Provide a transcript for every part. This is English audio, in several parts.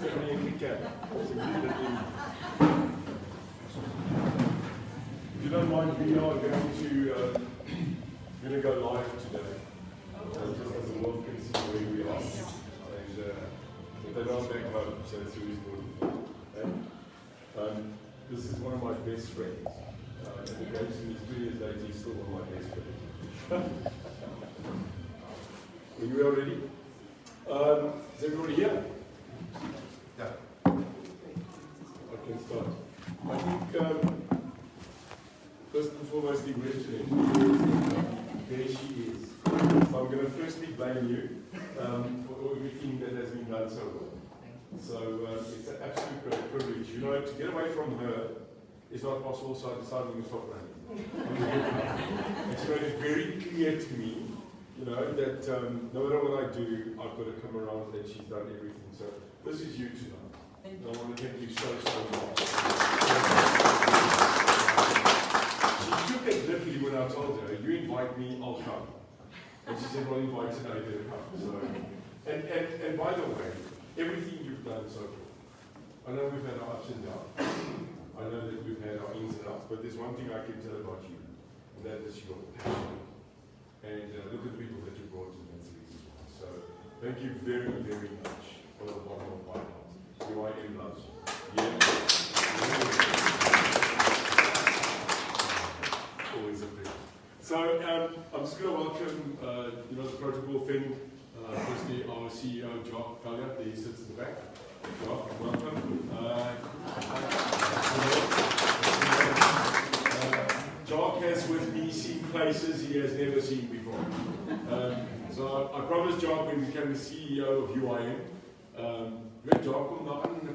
Definitely can. If you don't mind, we are going to go live today. Just so the world can see where we are. And but they don't back home, so it's really important. And this is one of my best friends. And it goes to me 3 years later, he's still one of my best friends. Are you all ready? Is everybody here? Yeah. I can start. I think, first and foremost, there she is. So I'm going to firstly blame you for everything that has been done so well. So it's an absolute great privilege. You know, to get away from her is not possible, so I decided to stop running. And she made it very clear to me, you know, that no matter what I do, I've got to come around and she's done everything. So this is you tonight. And I want to thank you so much. She took it literally when I told her, you invite me, I'll come. And she said, well, invite today, better come. So, and by the way, everything you've done so far, I know we've had our ups and downs. I know that we've had our ins and outs, but there's one thing I can tell about you, and that is your passion. And look at the people that you brought to the series. So thank you very, very much from the bottom of my heart. You are in love. Yeah. Always a pleasure. So I'm just going to welcome, you know, the protocol thing. Firstly, our CEO, Jock Talia, there he sits in the back. Jock, welcome. Jock has with me seen places he has never seen before. So I promised Jock when we became the CEO of UIM, Jock kom daar in the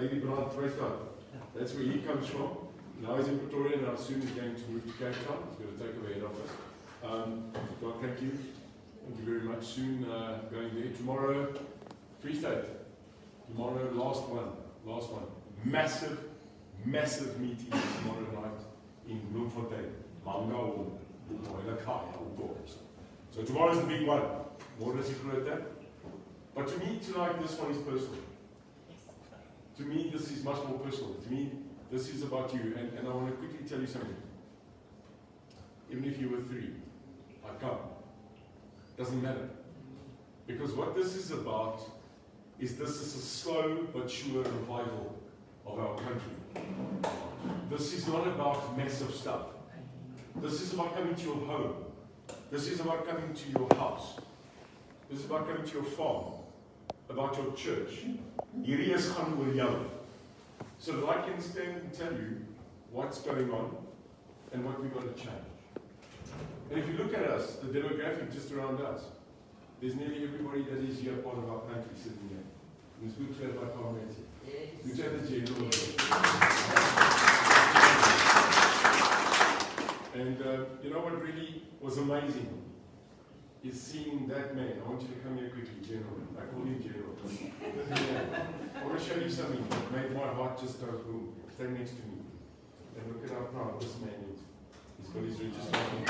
Lady Brand Vrystaat. That's where he comes from. Now he's in Pretoria and now soon he's going to move to Cape Town. He's going to take over head office. Jock, thank you. Thank you very much. Soon going there. Tomorrow, Free State. Tomorrow, last one. Massive meeting tomorrow night in Bloemfontein. So tomorrow is the big one. More than Ekurhuleni. But to me tonight, this one is personal. To me, this is much more personal. To me, this is about you. And I want to quickly tell you something. Even if you were 3, I'd come. Doesn't matter. Because what this is about is this is a slow but sure revival of our country. This is not about massive stuff. This is about coming to your home. This is about coming to your house. This is about coming to your farm. About your church. Hierdie is gaan oor jou. So that I can stand and tell you what's going on and what we've got to change. And if you look at us, the demographic just around us, there's nearly everybody that is here part of our country sitting here. And it's good to have our community. Good to have the general. And you know what really was amazing is seeing that man. I want you to come here quickly, General. I call him General. I want to show you something that made my heart just go boom. Stand next to me. And look at how proud this man is. He's got his registration.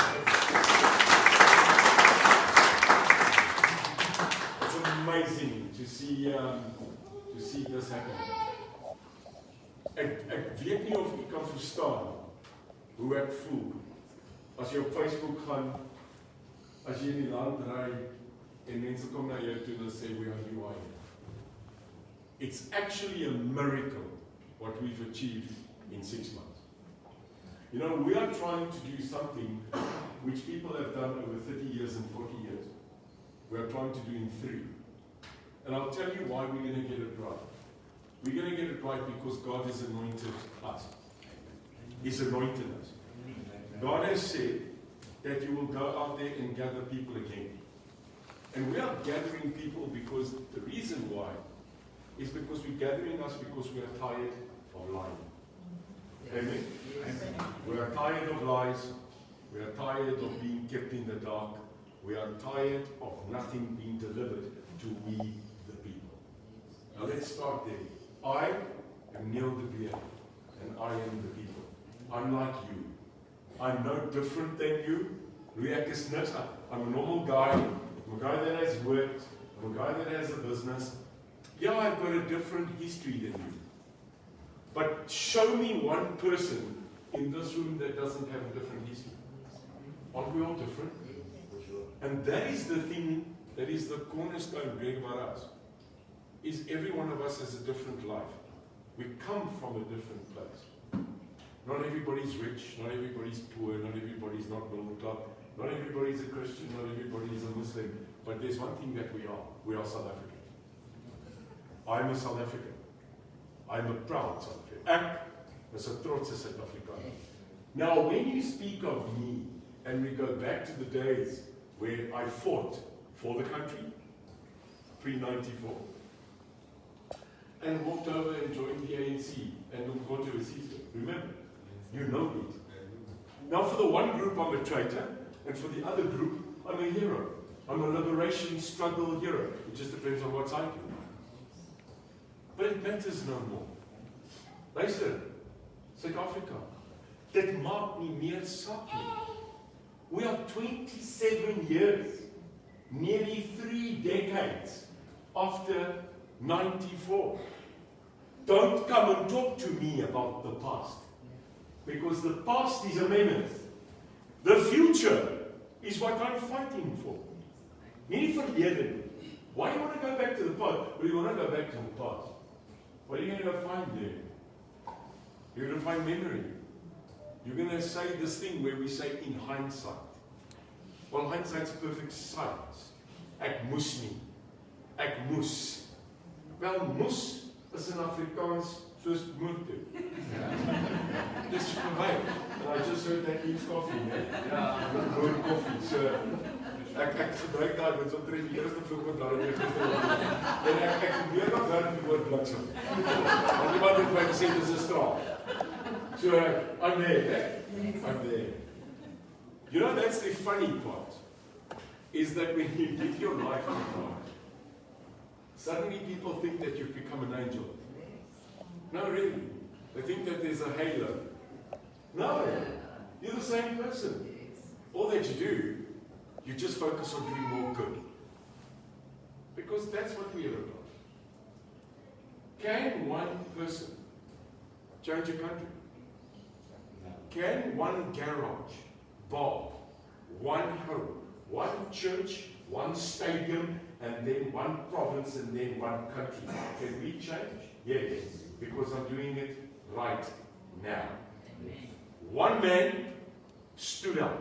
It's amazing to see this happen. Ek weet nie of jy kan verstaan hoe ek voel as jy op Facebook gaan, as jy in die land ry en mense kom na jou toe en sê we are UIM. It's actually a miracle what we've achieved in 6 months. You know, we are trying to do something which people have done over 30 years and 40 years. We are trying to do in 3. And I'll tell you why we're going to get it right. We're going to get it right because God has anointed us. He's anointed us. God has said that you will go out there and gather people again. And we are gathering people because the reason why is because we're gathering us because we are tired of lying. Amen? We are tired of lies. We are tired of being kept in the dark. We are tired of nothing being delivered to we, the people. Now let's start there. I am Neil de Beer, and I am the people. I'm like you. I'm no different than you. I'm a normal guy. I'm a guy that has worked. I'm a guy that has a business. Yeah, I've got a different history than you. But show me one person in this room that doesn't have a different history. Aren't we all different? And that is the thing, that is the cornerstone, Greg, about us. Is every one of us has a different life. We come from a different place. Not everybody's rich, not everybody's poor, not everybody's not middle class, not everybody's a Christian, not everybody's a Muslim. But there's one thing that we are South African. I'm a South African. I'm a proud South African. Ek is 'n trotse Suid-Afrikaner. Now, when you speak of me, and we go back to the days where I fought for the country, pre-94, and walked over and joined the ANC and got to a season. Remember? You know me. Now, for the one group, I'm a traitor, and for the other group, I'm a hero. I'm a liberation struggle hero. It just depends on what side you're on. But it matters no more. Luister, Suid-Afrika, dit maak nie meer saak nie. We are 27 years, nearly 3 decades after 94. Don't come and talk to me about the past, because the past is a memory. The future is what I'm fighting for. Nie die verlede nie. Why do you want to go back to the past? Well, you want to go back to the past. What are you going to find there? You're going to find memory. You're going to say this thing where we say in hindsight. Well, hindsight's perfect science. Ek moes nie. Ek moes. Wel, moes is in Afrikaans soos moet doen. Dis vir my. And I just heard that needs coffee, man. Yeah, more coffee. So, ek gebruik daai woord omtrent die eerste vroeg wat daar weer gister was. En ek probeer nog werk die woord bliksem. Want iemand het my gesê dis 'n straal. So, I'm there, I'm there. You know, that's the funny part, is that when you give your life to God, suddenly people think that you've become an angel. No, really. They think that there's a halo. No, you're the same person. All that you do, you just focus on doing more good. Because that's what we are about. Can one person change a country? Can one garage, bar, one home, one church, one stadium, and then one province, and then one country, can we change? Yes, because I'm doing it right now. One man stood up.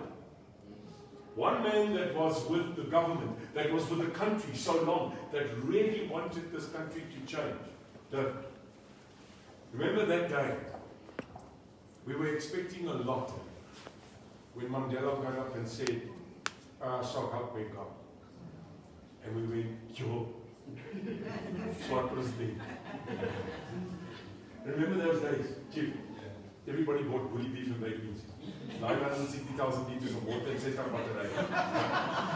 One man that was with the government, that was with the country so long, that really wanted this country to change. Remember that day? We were expecting a lot when Mandela got up and said, so help me God. And we went, yo, swart president. Remember those days, Chief? Everybody bought bully beef and baked beans. 960,000 liters of water and 600 butter.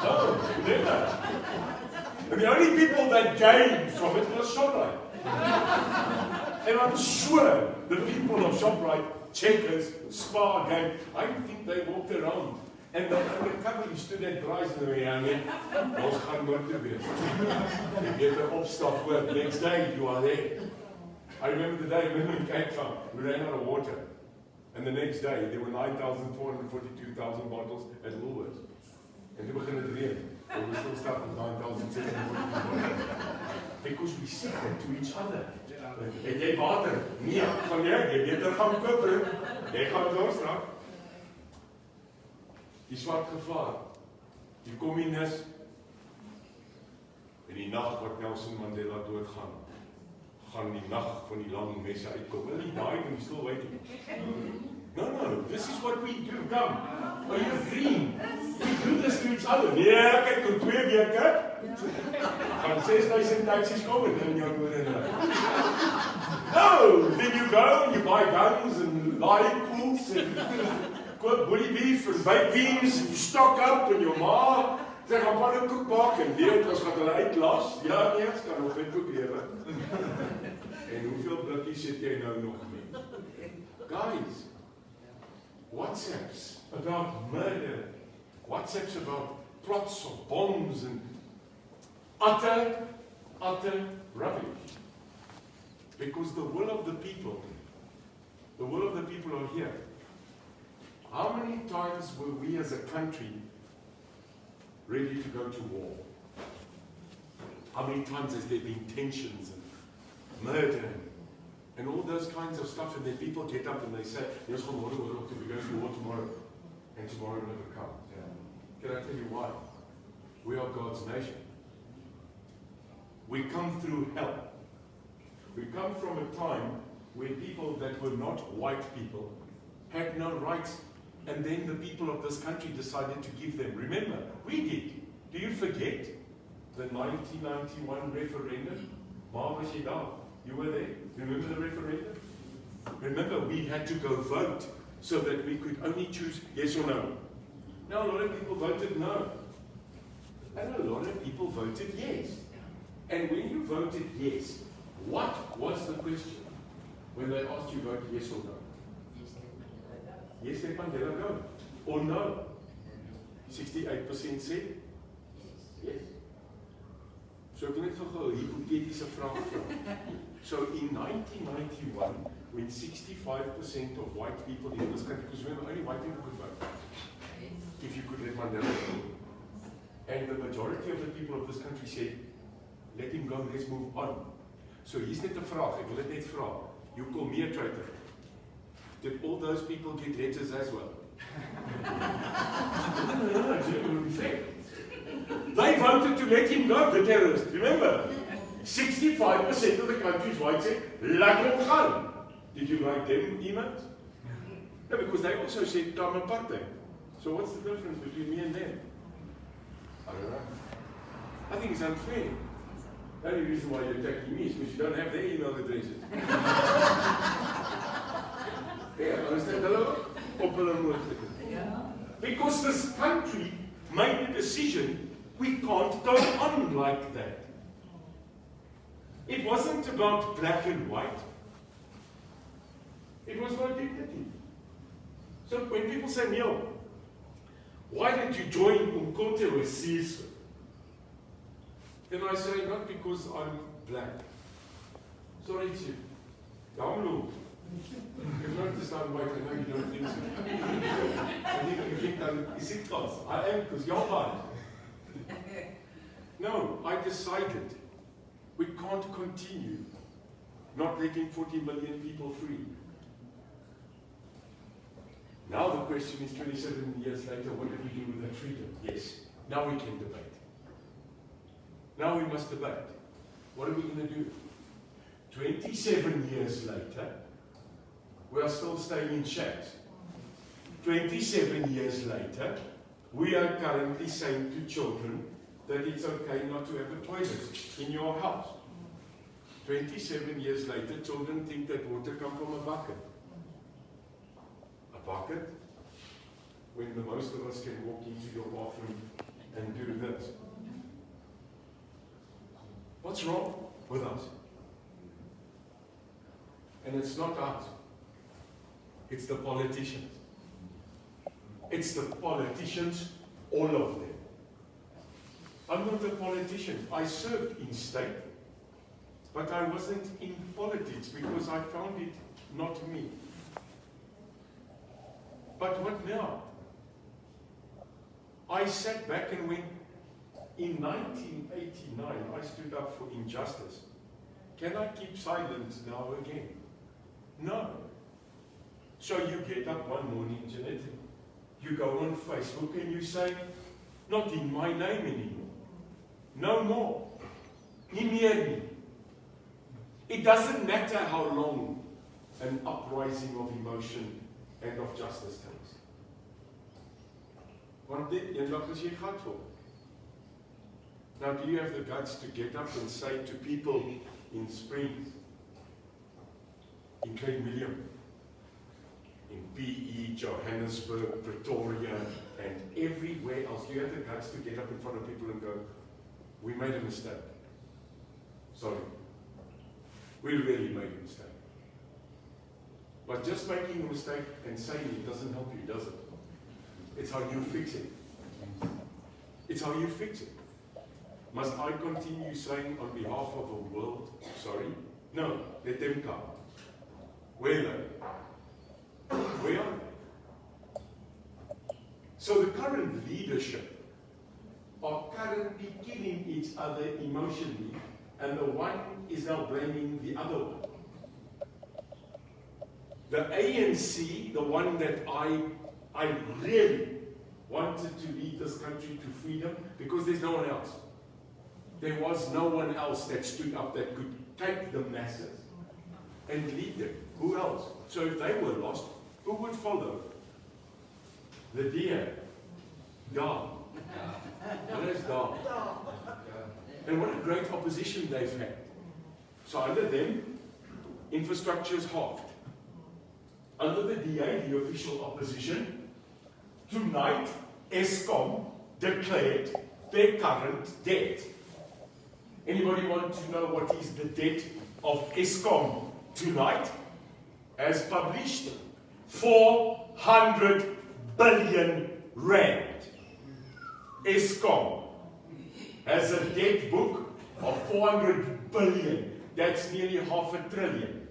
No, never. And the only people that gained from it was ShopRite. And I'm sure the people of ShopRite, Checkers, Spar, game, I think they walked around and they undercover stood at dries in the way and went, ons gaan motor wees. You get the opstop work. Next day you are there. I remember the day when we came from, we ran out of water. And the next day there were 9,442,000 bottles at Woolworths. And they began to rain. And we still stuck with 9,742 bottles. Because we said that to each other. Het jy water? Nee, van jy beter gaan koop. Jy gaan dors raak. Die swart gevaar. Die kommunis. En die nag wat Nelson Mandela doodgaan, gaan die nag van die lang messe uitkom. Hulle die daai in die stil waiting. No, this is what we do. Come. Are you green? We do this to each other. Nee, kyk, tot 2 weke. Gaan 6,000 taxis kom en dan jou hoor en no, then you go and you buy guns and live pools and koop bully beef and baked beans and you stock up and your ma sê gaan pannekoek maak en weet ons gaan hulle uitlas. Ja, nee, ons kan nog net koek lewe. En hoeveel blikkies het jy nou nog mee? Guys, WhatsApps about murder, WhatsApps about plots of bombs and utter rubbish. Because the will of the people are here. How many times were we as a country ready to go to war? How many times has there been tensions and murder and all those kinds of stuff, and then people get up and they say, yes, we're going to war tomorrow, and tomorrow never comes. Yeah. Can I tell you why? We are God's nation. We come through hell. We come from a time where people that were not white people had no rights, and then the people of this country decided to give them. Remember, we did. Do you forget the 1991 referendum? Marva Shidal, you were there. Remember the referendum? Remember, we had to go vote so that we could only choose yes or no. Now, a lot of people voted no. And a lot of people voted yes. And when you voted yes, what was the question when they asked you vote yes or no? Yes, let Mandela go. Or no? 68% said yes. So ek wil net gou 'n hipotetiese vraag vra. So in 1991, when 65% of white people in this country, because remember, only white people could vote, if you could let Mandela go, and the majority of the people of this country said, let him go, let's move on. So hier's net 'n vraag, ek wil dit net vra. You call me a traitor. Did all those people get letters as well? They voted to let him go, the terrorist. Remember, 65% of the country's white said, laat hom gaan. Did you write them emails? No, because they also said, come apartheid. So what's the difference between me and them? I don't know. I think it's unfair. The only reason why you're attacking me is because you don't have their email addresses. Yeah, understand? Hello? Because this country made a decision, we can't go on like that. It wasn't about black and white. It was about dignity. So when people say, Neil, why did you join Umkhonto weSizwe? Then I say, not because I'm black. Sorry, Chief. Download. You've noticed I'm white, I know you don't think so. I think you think I'm class. I am because you're white. No, I decided we can't continue not letting 40 million people free. Now the question is 27 years later, what did we do with that freedom? Yes, now we can debate. Now we must debate. What are we going to do? 27 years later, we are still staying in shacks. 27 years later, we are currently saying to children that it's okay not to have a toilet in your house. 27 years later, children think that water comes from a bucket. A bucket? When the most of us can walk into your bathroom and do this. What's wrong with us? And it's not us. It's the politicians. It's the politicians, all of them. I'm not a politician. I served in state, but I wasn't in politics because I found it not me. But what now? I sat back and went, in 1989, I stood up for injustice. Can I keep silent now again? No. So you get up one morning, Jeanette, you go on Facebook and you say, not in my name anymore. No more. Nie meer nie. It doesn't matter how long an uprising of emotion and of justice takes. Want dit eendag as jy gat voor. Now, do you have the guts to get up and say to people in Springs, in Klein Willem, in PE, Johannesburg, Pretoria, and everywhere else, do you have the guts to get up in front of people and go, we made a mistake. Sorry. We really made a mistake. But just making a mistake and saying it doesn't help you, does it? It's how you fix it. It's how you fix it. Must I continue saying on behalf of the world, sorry? No, let them come. Where are they? Where are they? So the current leadership are currently killing each other emotionally, and the one is now blaming the other one. The ANC, the one that I really wanted to lead this country to freedom, because there's no one else. There was no one else that stood up that could take the masses and lead them. Who else? So if they were lost, who would follow? The deer. Dog. What is dog? And what a great opposition they've had. So under them, infrastructure is halved. Under the DA, the official opposition, tonight, Eskom declared their current debt. Anybody want to know what is the debt of Eskom tonight? As published, 400 billion rand. Eskom has a debt book of 400 billion. That's nearly $500 billion.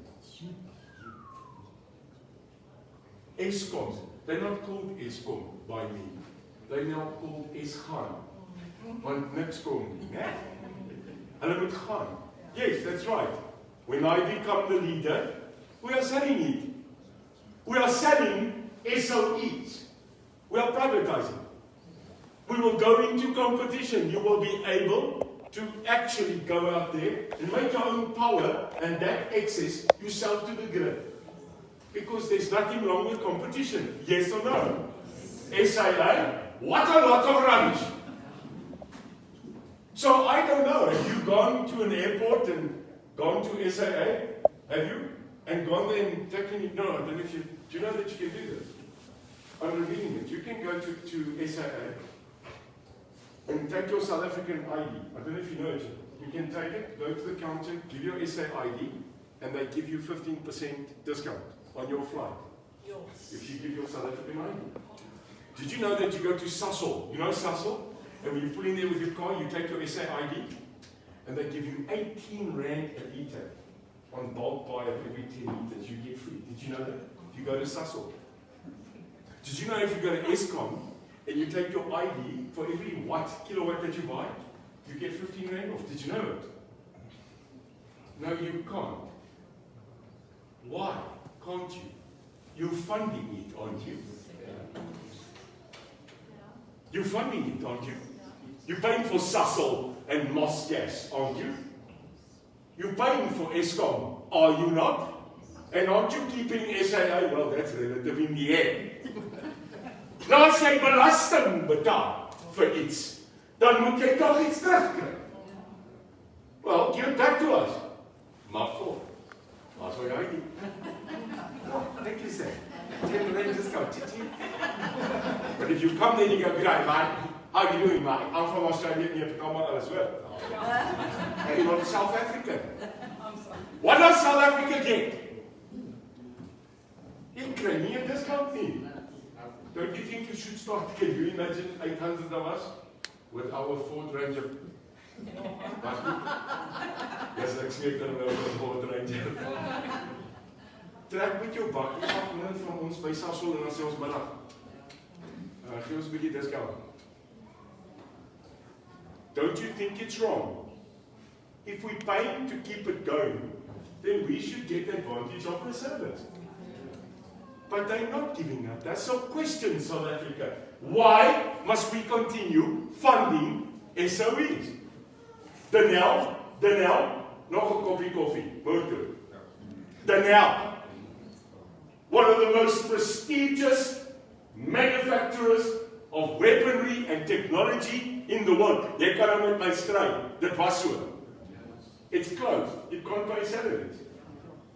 Eskom, they're not called Eskom by me. They're now called Eskom. Want niks kom nie, né? Hulle moet gaan. Yes, that's right. When I become the leader, we are selling it. We are selling SOEs. We are privatizing. We will go into competition. You will be able to actually go out there and make your own power, and that excess you sell to the grid. Because there's nothing wrong with competition. Yes or no? SIA, what a lot of rubbish. So I don't know, have you gone to an airport and gone to SIA? Have you? And gone there and taken it? No, I don't know if you, do you know that you can do this? I'm revealing it. You can go to SIA and take your South African ID. I don't know if you know it. You can take it, go to the counter, give your SA ID, and they give you 15% discount on your flight. Yes. If you give your South African ID. Did you know that you go to Sasol? You know Sasol? And when you pull in there with your car, you take your SA ID, and they give you 18 rand a litre on bulk buy of every 10 litres you get free. Did you know that? If you go to Sasol. Did you know if you go to Eskom and you take your ID for every kilowatt that you buy, you get 15 rand off? Did you know it? No, you can't. Why can't you? You're funding it, aren't you? You're funding it, aren't you? You're paying for Sasol and Moss Gas, aren't you? You're paying for Eskom, are you not? And aren't you keeping SIA? Well, that's relative in the air. Nou as jy belasting betaal vir iets, dan moet jy toch iets terugkry. Well, give it back to us. Maar voor. Waar's my ID? Thank you, sir. 10 rand discount. But if you come there and you go, "G'day, mate. How are you doing, mate? I'm from Australia, and you have to come on as well." Hey, you're not South African. What does South Africa get? ICRIMEA discount nie. Don't you think you should start? Can you imagine 800 of us with our Ford Ranger? Yes, ek smeek dan nou vir Ford Ranger. Trek met jou bakkie af net van ons by Sasol en dan sê ons middag. Gee ons 'n bietjie discount. Don't you think it's wrong? If we pay to keep it going, then we should get advantage of the service. But they're not giving up. That's a question, South Africa. Why must we continue funding SOEs? Danel, nog 'n koppie koffie, motor. Danel, one of the most prestigious manufacturers of weaponry and technology in the world. Jy kan hom met my stry. Dit was so. It's closed. It can't pay salaries.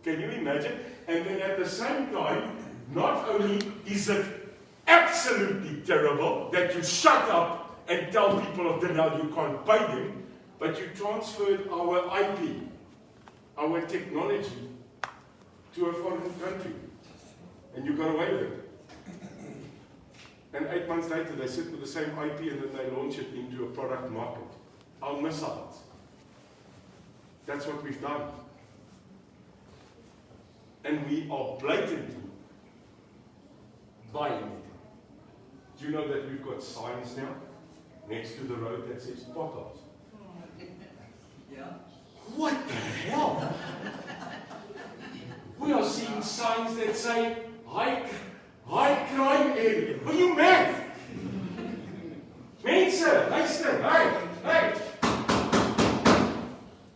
Can you imagine? And then at the same time, not only is it absolutely terrible that you shut up and tell people of Danel you can't pay them, but you transferred our IP, our technology, to a foreign country. And you got away with it. And 8 months later, they sit with the same IP and then they launch it into a product market. our missiles. That's what we've done. And we are blatantly buying it. Do you know that we've got signs now next to the road that says potholes? Yeah. What the hell? We are seeing signs that say high crime area. Are you mad? Mense, luister, hey!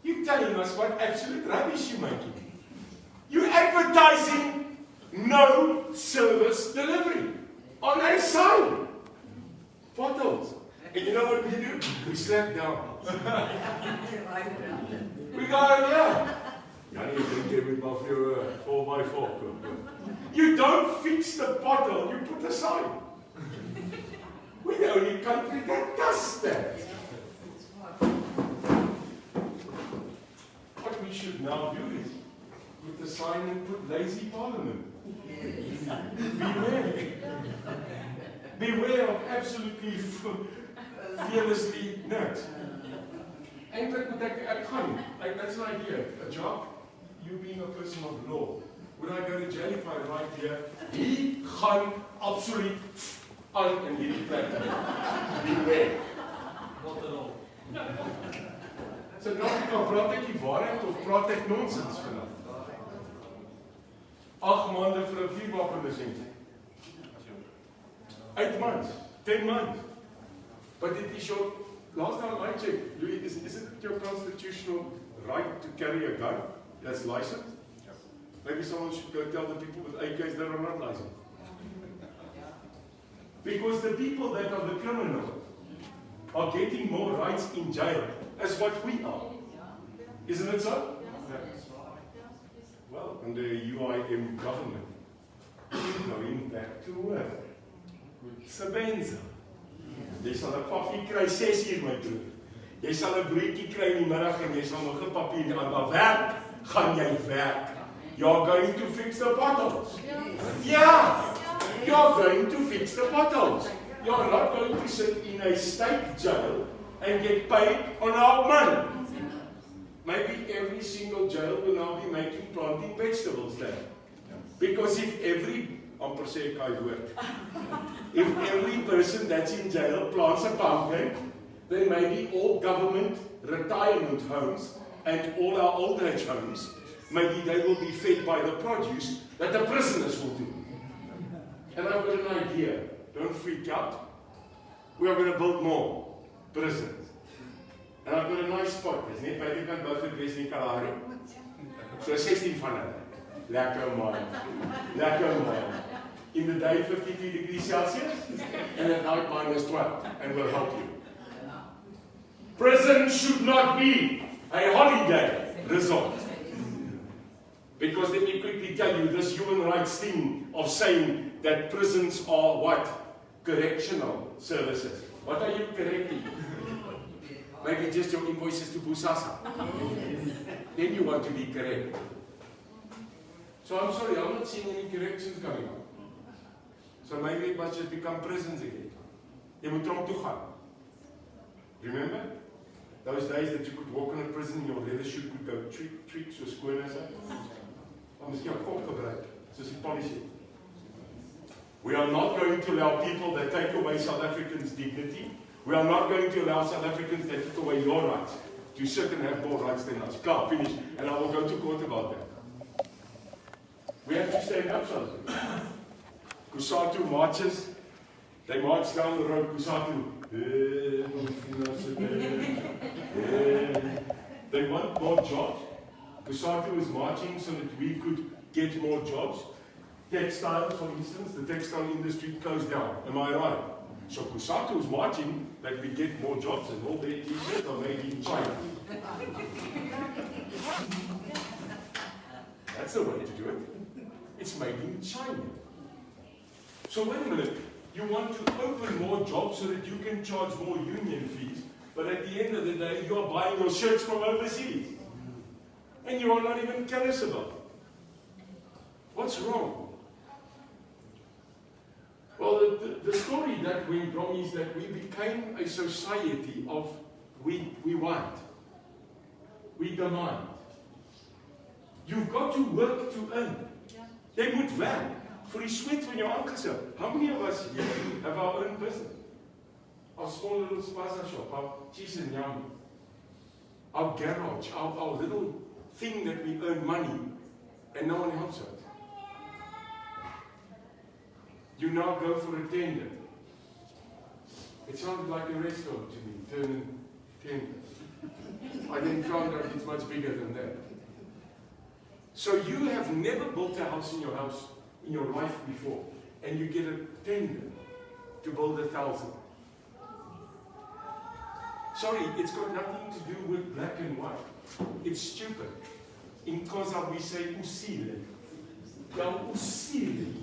You're telling us what absolute rubbish you're making. You're advertising no service delivery on a sign. Potholes. And you know what we do? We slap down. We go, yeah. With your 4x4. You don't fix the pothole, you put a sign. We're the only country that does that. What we should now do is put the sign and put lazy parliament. Beware. Beware of absolutely fearlessly nuts. And like that's an idea, a job. You being a person of law, would I go to jail if I write here, he gaan absoluut out in hierdie plek. Beware. Not at all. So nou praat ek die waarheid of praat ek nonsens vanaf? 8 maande vir 'n vuurwapenlisensie. 8 months, 10 months. But it is your, last time I checked, Louis, is it your constitutional right to carry a gun that's licensed? Yes. Maybe someone should go tell the people with AKs that are not licensed. Because the people that are the criminals are getting more rights in jail as what we are. Isn't it so? Well, under UIM government, going back to work. Sebenza. Jy sal 'n papier kry 6 uur my toe. Jy sal 'n broodjie kry in die middag en jy sal nog 'n papier nie aan, maar werk, gaan jy werk. You're going to fix the potholes. Yeah. You're going to fix the potholes. You're not going to sit in a state jail and get paid on our money. Maybe every single jail will now be planting vegetables there. Because if every person that's in jail plants a pumpkin, then maybe all government retirement homes and all our old age homes, maybe they will be fed by the produce that the prisoners will do. And I've got an idea. Don't freak out. We are going to build more prisons. And I've got a nice spot. There's net by die kant Buffett in Kalahari. So 16 van hulle. Lekker man. Lekker man. In the day 52 degrees Celsius, and at night -12, and we'll help you. Prison should not be a holiday resort. Because let me quickly tell you this human rights thing of saying that prisons are what? Correctional services. What are you correcting? Maybe just your invoices to Busasa. Then you want to be correct. So I'm sorry, I'm not seeing any corrections coming up. So maybe it must just become prisons again. Jy moet tronk toe gaan. Remember? Those days that you could walk in a prison, your leather shoe could go tweak so skoon as that. Or miskien 'n kop gebruik, soos die polisie. We are not going to allow people that take away South Africans' dignity. We are not going to allow South Africans that take away your rights to sit and have more rights than us. Clap, finish. And I will go to court about that. We have to stand up, South Africa. Kusatu marches. They march down the road. Kusatu. They want more jobs. Kusatu is marching so that we could get more jobs. Textiles, for instance, the textile industry closed down. Am I right? So Kusatu is marching that we get more jobs and all their t-shirts are made in China. That's the way to do it. It's made in China. So wait a minute. You want to open more jobs so that you can charge more union fees, but at the end of the day, you are buying your shirts from overseas. And you are not even careless about it. What's wrong? Well, the story that went wrong is that we became a society of we want. We demand. You've got to work to earn. Jy moet werk vir die sweet van jou aangesig. How many of us here have our own business? Our small little spaza shop, our cheese and yum, our garage, our little thing that we earn money and no one helps us. You now go for a tender. It sounded like a restaurant to me, turning tender. I then found out it's much bigger than that. So you have never built a house in your life before, and you get a tender to build 1,000. Sorry, it's got nothing to do with black and white. It's stupid. In Xhosa we say usile. Ja, usile.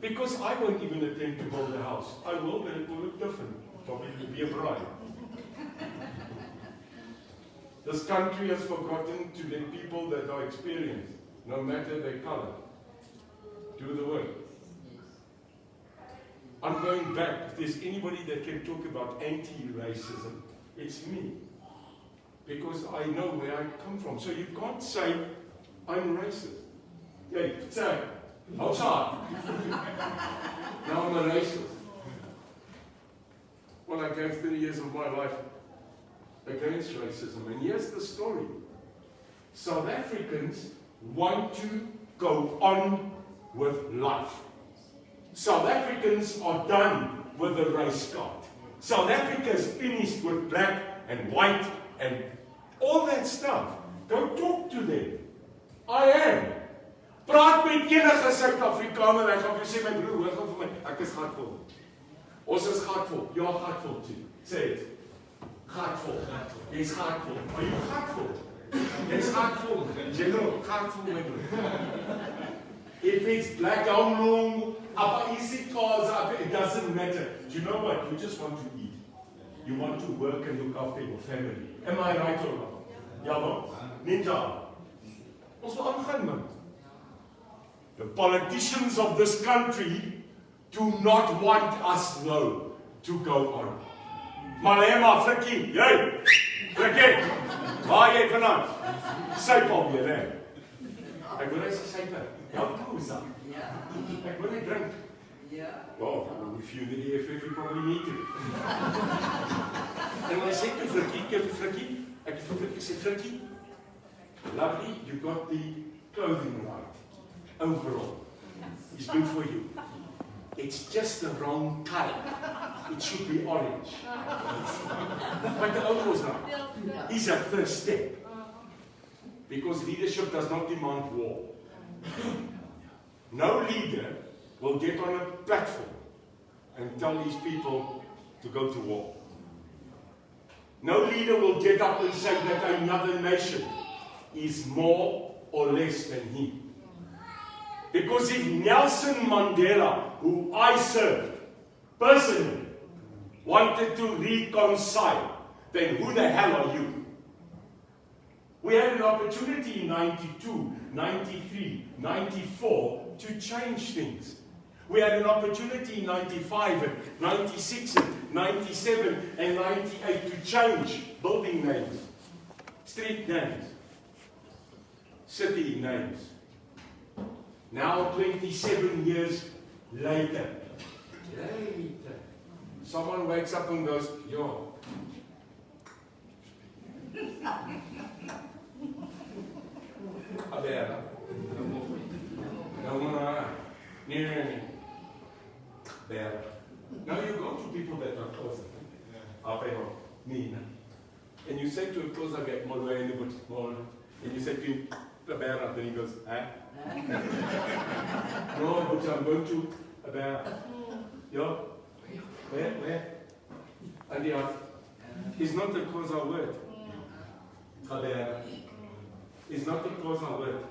Because I won't even attempt to build a house. I will, but it will look different. Probably will be a bride. This country has forgotten to let people that are experienced, no matter their color, do the work. I'm going back. If there's anybody that can talk about anti-racism, it's me. Because I know where I come from. So you can't say, I'm racist. Yeah, say, outside. Now I'm a racist. Well, I gave 30 years of my life against racism. And here's the story. South Africans want to go on with life. South Africans are done with the race card. South Africa is finished with black and white and all that stuff. Go talk to them. I am. Praat met enige Suid-Afrikaner en ek gaan vir sê my broer, hoor gou vir my, ek is gatvol. Ons is gatvol. Ja, gatvol toe. Sê dit. Gatvol. Jy's gatvol. Are you gatvol? Jy's gatvol. General, gatvol my broer. If it's black on long, apa easy cause, it doesn't matter. Do you know what? You just want to eat. You want to work and look after your family. Am I right or wrong? Ja, man. Ninja. Ons wil aangaan, man. The politicians of this country do not want us now to go on. Malema, Frikkie, jy! Frikkie! Waar jy vandaan? Syp alweer, hè? Ek wil hy sê sype. Ja, koesa. Ek wil hy drink. Well, if you're in the EFF, you probably need to. En hy sê toe Frikkie, ek het vir Frikkie sê, Frikkie, lovely, you got the clothing right. Overall, it's good for you. It's just the wrong color. It should be orange. But the other was right. It's a first step. Because leadership does not demand war. No leader will get on a platform and tell these people to go to war. No leader will get up and say that another nation is more or less than he. Because if Nelson Mandela, who I served personally, wanted to reconcile, then who the hell are you? We had an opportunity in 92, 93, 94 to change things. We had an opportunity in 95, and 96, and 97, and 98 to change building names, street names, city names. Now 27 years later, someone wakes up and goes, yo. Abera. Now you go to people that are closer. And you say to a closer get more and you say to him, Abera, then he goes, eh? No, but I'm going to Abera. Yeah? Where? And the other. It's not the Xhosa word. Abera. It's not the Xhosa word.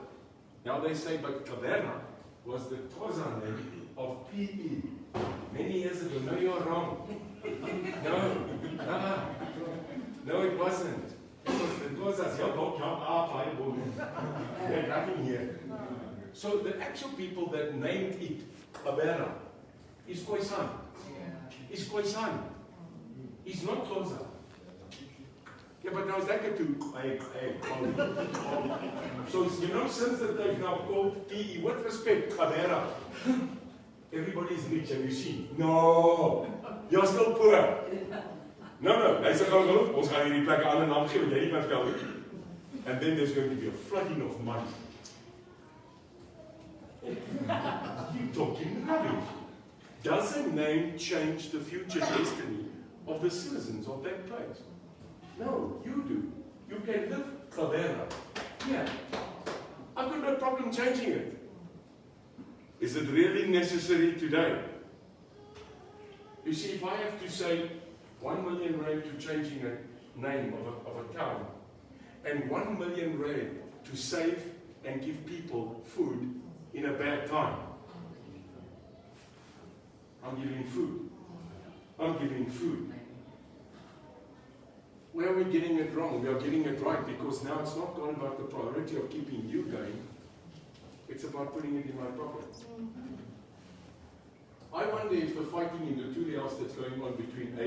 Now they say, but Caberna was the Xhosa name of PE. Many years ago. No, you're wrong. No, it wasn't. It was as they're nothing here. So the actual people that named it Caberna is Khoisan. It's Khoisan. It's not Xhosa. Yeah, but now is that to so you know, since that they've now called PE, with respect, Cadera, everybody's rich, have you seen? No, you're still poor. No, hy sê gou, ons gaan hierdie plek 'n ander naam gee wat jy nie kan spel nie. And then there's going to be a flooding of money. You talking rubbish. Does a name change the future destiny of the citizens of that place? No, you do. You can live Cadera. Yeah. I've got no problem changing it. Is it really necessary today? You see, if I have to say 1 million rand to changing a name of a town, and 1 million rand to save and give people food in a bad time, I'm giving food. I'm giving food. Where are we getting it wrong? We are getting it right, because now it's not all about the priority of keeping you going. It's about putting it in my pocket. I wonder if the fighting in the two house that's going on between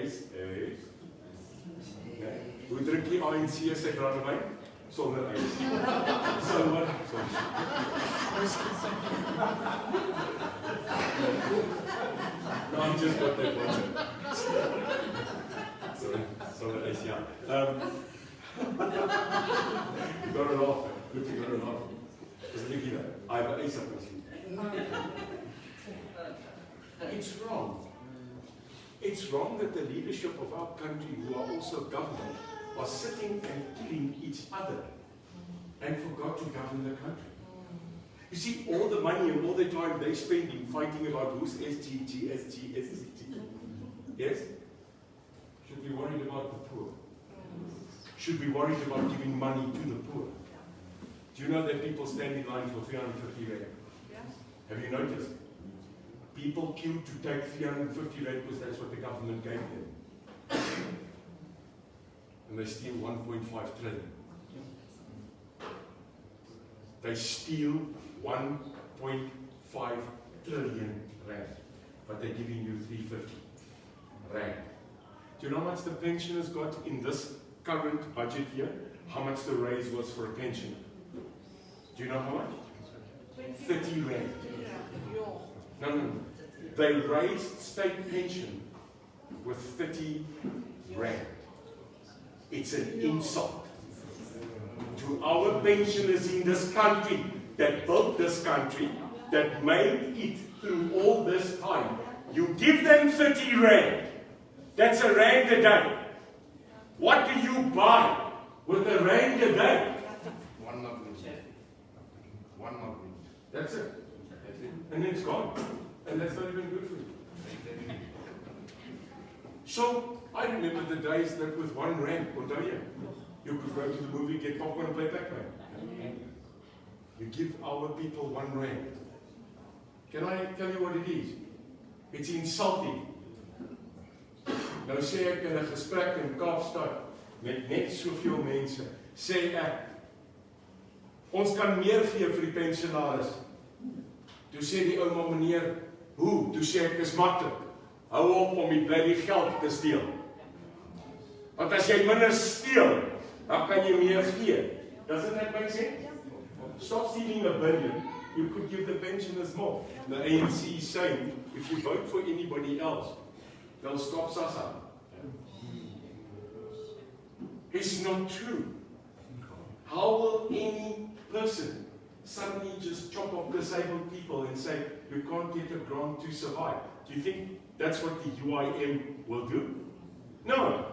hoe drink die ANC sy brandewyn? Sonder ys. So what? No, I'm just got that one. Sonder ys, yeah. You got it off. Good, you got it off. Just think that. I have an ace up my sleeve. It's wrong. It's wrong that the leadership of our country, who are also government, are sitting and killing each other and forgot to govern the country. You see, all the money and all the time they spend in fighting about who's SGG. Yes? Should be worried about the poor. Should be worried about giving money to the poor. Do you know that people stand in line for 350 rand? Yes. Have you noticed? People queue to take 350 rand because that's what the government gave them. And they steal 1.5 trillion. They steal 1.5 trillion rand. But they're giving you 350 rand. Do you know how much the pensioners got in this current budget year? How much the raise was for a pensioner? Do you know how much? 30 rand. No. They raised state pension with 30 rand. It's an insult to our pensioners in this country that built this country, that made it through all this time. You give them 30 rand. That's a rand a day. What do you buy with a rand a day? One month. That's it. And it's gone. And that's not even good for you. So, I remember the days that with 1 rand, you could go to the movie, get popcorn and play Pac-Man. You give our people 1 rand. Can I tell you what it is? It's insulting. Nou sê ek in 'n gesprek in Kaapstad met net soveel mense, sê ek, ons kan meer gee vir die pensionaars. Toe sê die ouma, meneer, hoe? Toe sê ek, is maklik. Hou op om die bloody geld te steel. Want as jy minder steel, dan kan jy meer gee. Doesn't that make sense? Stop stealing $1 billion. You could give the pensioners more. The ANC is saying, if you vote for anybody else, they'll stop SASSA. It's not true. How will any person suddenly just chop off disabled people and say, you can't get a grant to survive? Do you think that's what the UIM will do? No.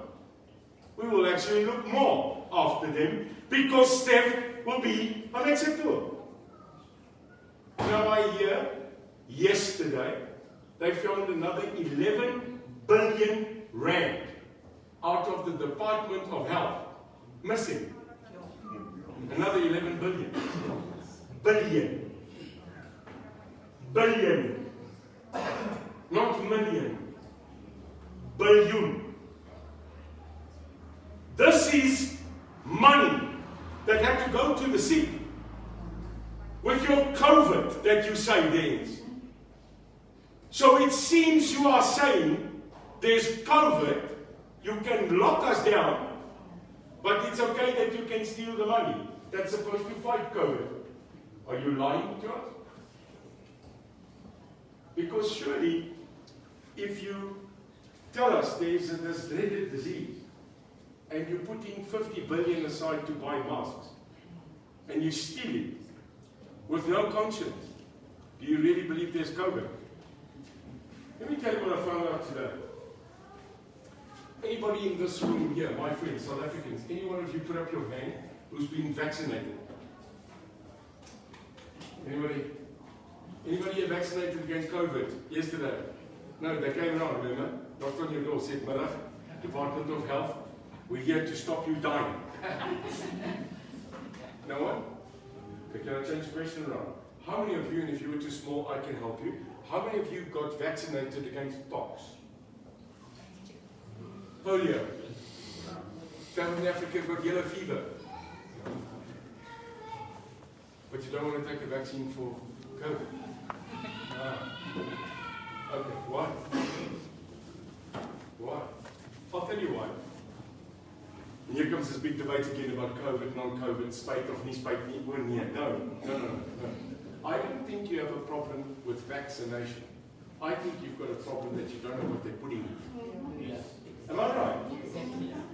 We will actually look more after them because theft will be unacceptable. Now I hear, yesterday, they found another 11 billion rand out of the Department of Health missing. Another 11 billion. Billion. Not million. Billion. This is money that had to go to the sick. With your COVID that you say there is. So it seems you are saying there's COVID, you can lock us down, But it's okay that you can steal the money that's supposed to fight COVID. Are you lying to us? Because surely, if you tell us there's this dreaded disease, and you're putting 50 billion aside to buy masks, and you steal it with no conscience, do you really believe there's COVID? Let me tell you what I found out today. Anybody in this room here, my friends, South Africans, any one of you put up your hand who's been vaccinated? Anybody? Anybody here vaccinated against COVID yesterday? No, they came around, remember? Knocked on your door, said, Middag, Department of Health, we're here to stop you dying. No one? Okay, can I change the question around? How many of you, and if you were too small, I can help you, how many of you got vaccinated against pox? Polio. Southern Africa got yellow fever. But you don't want to take a vaccine for COVID. Okay, why? Why? I'll tell you why. And here comes this big debate again about COVID, non-COVID, spite of nie, spite nie, oor nie. No. I don't think you have a problem with vaccination. I think you've got a problem that you don't know what they're putting in. Yes. Am I right?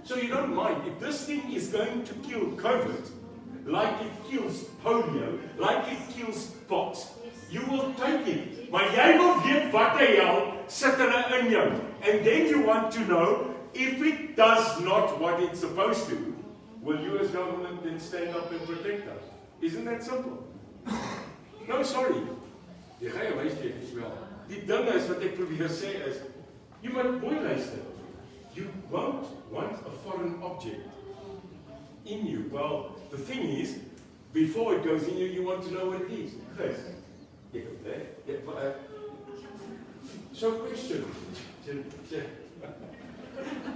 So you don't mind, if this thing is going to kill COVID, like it kills polio, like it kills pox, you will take it. Maar jy wil weet wat die hel sit in jou. And then you want to know, if it does not what it's supposed to, will you as government then stand up and protect us? Isn't that simple? No, sorry. Jy gaan jou huissteek as wel. Die ding is wat ek probeer sê is, jy moet mooi luister. You won't want a foreign object in you. Well, the thing is, before it goes in you, you want to know what it is. Chris, so question.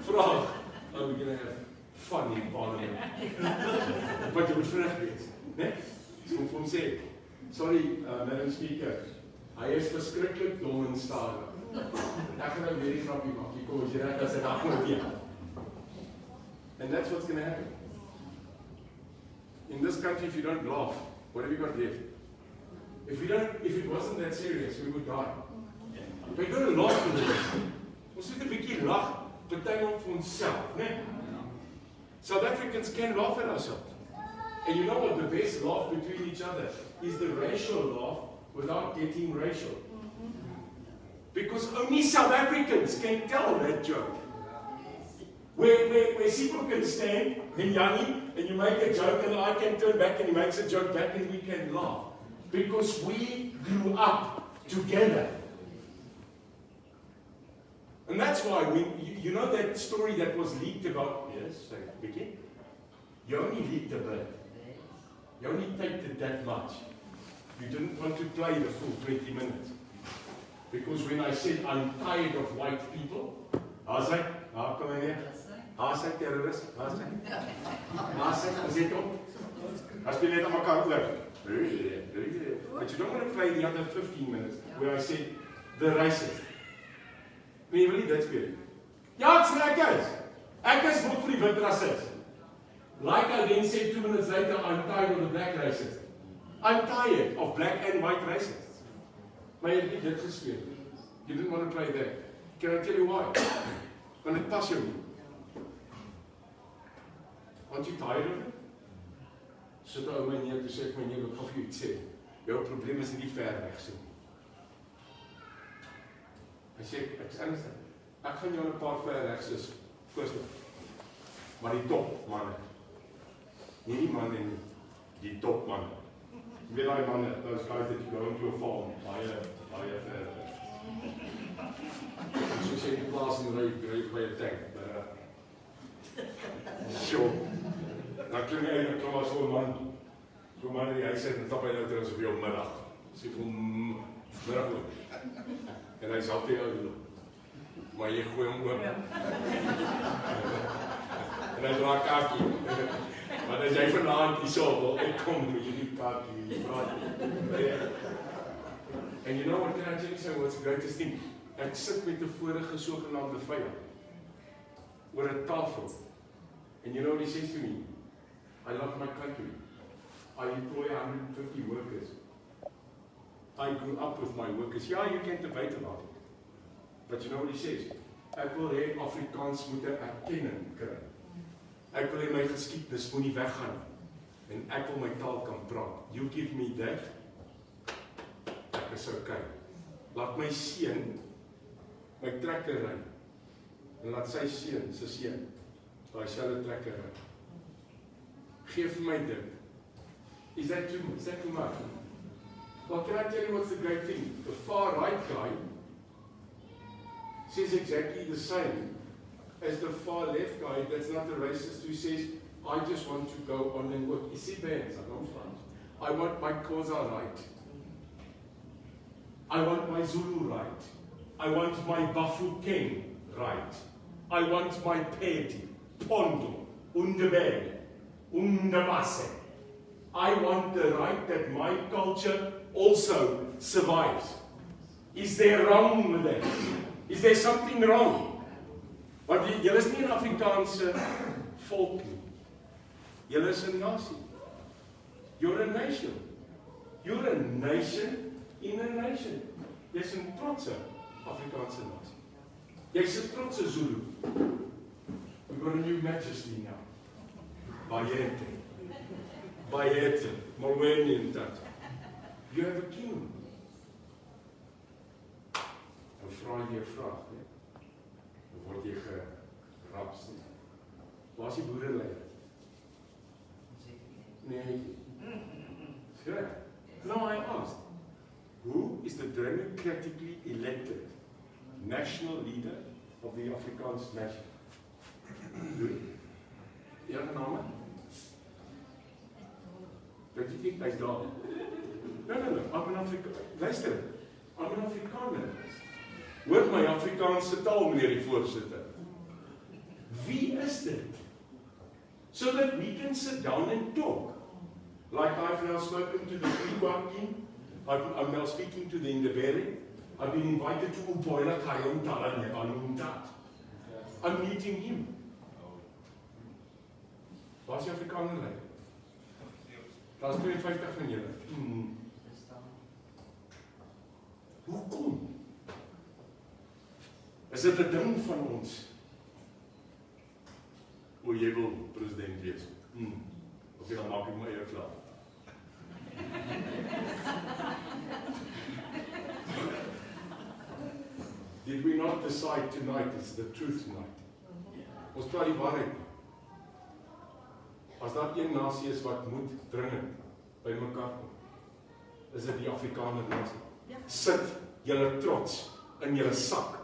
Vraag. Oh, we're going to have fun in Parliament. But you would vraag wees. Nee? So kom vir hom sê, sorry, Madam Speaker, hy is verskriklik dom en stadig. Ek gaan nou weer die grapie maak, jy kom as jy reg as ek afkom weer. And that's what's going to happen. In this country, if you don't laugh, what have you got left? If it wasn't that serious, we would die. We're going to laugh for this. Ons moet 'n bietjie lag, party vir onsself, né? South Africans can laugh at ourselves. And you know what the best laugh between each other is the racial laugh without getting racial. Because only South Africans can tell that joke. Where people can stand, and Yanni, and you make a joke, and I can turn back and he makes a joke back and we can laugh. Because we grew up together. And that's why, you know that story that was leaked about, yes, Vicky? You only leaked a bit. You only taped it that much. You didn't want to play the full 20 minutes. Because when I said I'm tired of white people, how's that? How come in here? How's that terrorist? How's that? How's that? Is it on? I speel net aan mekaar oor. But you don't want to play the other 15 minutes where I said the racist. Nee, wil nie dit speel. Ja, ek is moeg vir die wit racist. Like I then said 2 minutes later, I'm tired of the black racist. I'm tired of black and white racists. Maar jy het nie dit gespeel. You didn't want to play that. Can I tell you why? Want dit pas jou nie. Aren't you tired of it? Sit ou my neer, toe sê ek my neer, ek gaan vir jou iets sê. Jou probleem is nie ver weg so. Hy sê, ek is ernstig. Ek gaan jou 'n paar ver weg soos voorstel. Maar die top manne. Nie die manne nie, die top manne. Jy weet daai manne, those guys that you go into a farm, baie ver weg. Soos jy die plaas en ry by 'n tank. Sure. Dan klink hy eintlik klaar so 'n man. So 'n man in die huis sit en stap hy nou terug so vir jou middag. Sê vir hom middag ook. En hy sê altyd jou, maar jy gooi hom oop. En hy dra kaartjie. Maar as jy vanaand hierso wil, ek kom met hierdie kaartjie. And you know what, can I tell you something, what's the greatest thing? Ek sit met 'n vorige sogenaamde vyand oor 'n tafel. And you know what he says to me? I love my country. I employ 150 workers. I grew up with my workers. Yeah, you can debate about it. But you know what he says? Ek wil hê Afrikaans moet 'n erkenning kry. Ek wil hê my geskiedenis moenie weggaan nie. En ek wil my taal kan praat. You give me that. Ek is okay. Laat my seun my trekker ry. En laat sy seun, sy seun, daai selfde trekker ry. Geef my dit. Is that too much? Well, can I tell you what's the great thing? The far right guy says exactly the same as the far left guy that's not a racist who says, I just want to go on and work. You see, bands, I want my Xhosa right. I want my Zulu right. I want my Bafokeng right. I want my Pedi, Pondo, Undebele, Undabase. I want the right that my culture also survives. Is there wrong with that? Is there something wrong? Want julle is nie 'n Afrikaanse volk nie. Julle is 'n nasie. You're a nation. You're a nation in a nation. Jy's 'n trotse Afrikaanse nasie. Jy's 'n trotse Zulu. We've got a new majesty now. Bayete, Molweni en dat. You have a king. Dan vra jy 'n vraag, né? Dan word jy geraps. Waar is die boereleier? Nee. Sure. No, I asked. Who is the democratically elected national leader of the Afrikaans nation? Enige name? Dat jy nie hy's daar. No, I'm an Afrikaner. Luister, I'm an Afrikaner. Hoor my Afrikaanse taal, meneer die voorsitter. Wie is dit? So that we can sit down and talk. Like I've now spoken to the Free I'm now speaking to the Indebele. I've been invited to Upoila Kayom Talanyabaluntat. I'm meeting him. Waar is die Afrikaner lei? Daar's 52 van julle. Hoekom? Is dit 'n ding van ons? O, jy wil president wees. Okay, dan maak ek my eie klaar. Did we not decide tonight is the truth tonight? Ons praat die waarheid. As daar een nasie is wat moet dringend by mekaar kom, is dit die Afrikaner nasie. Sit julle trots in julle sak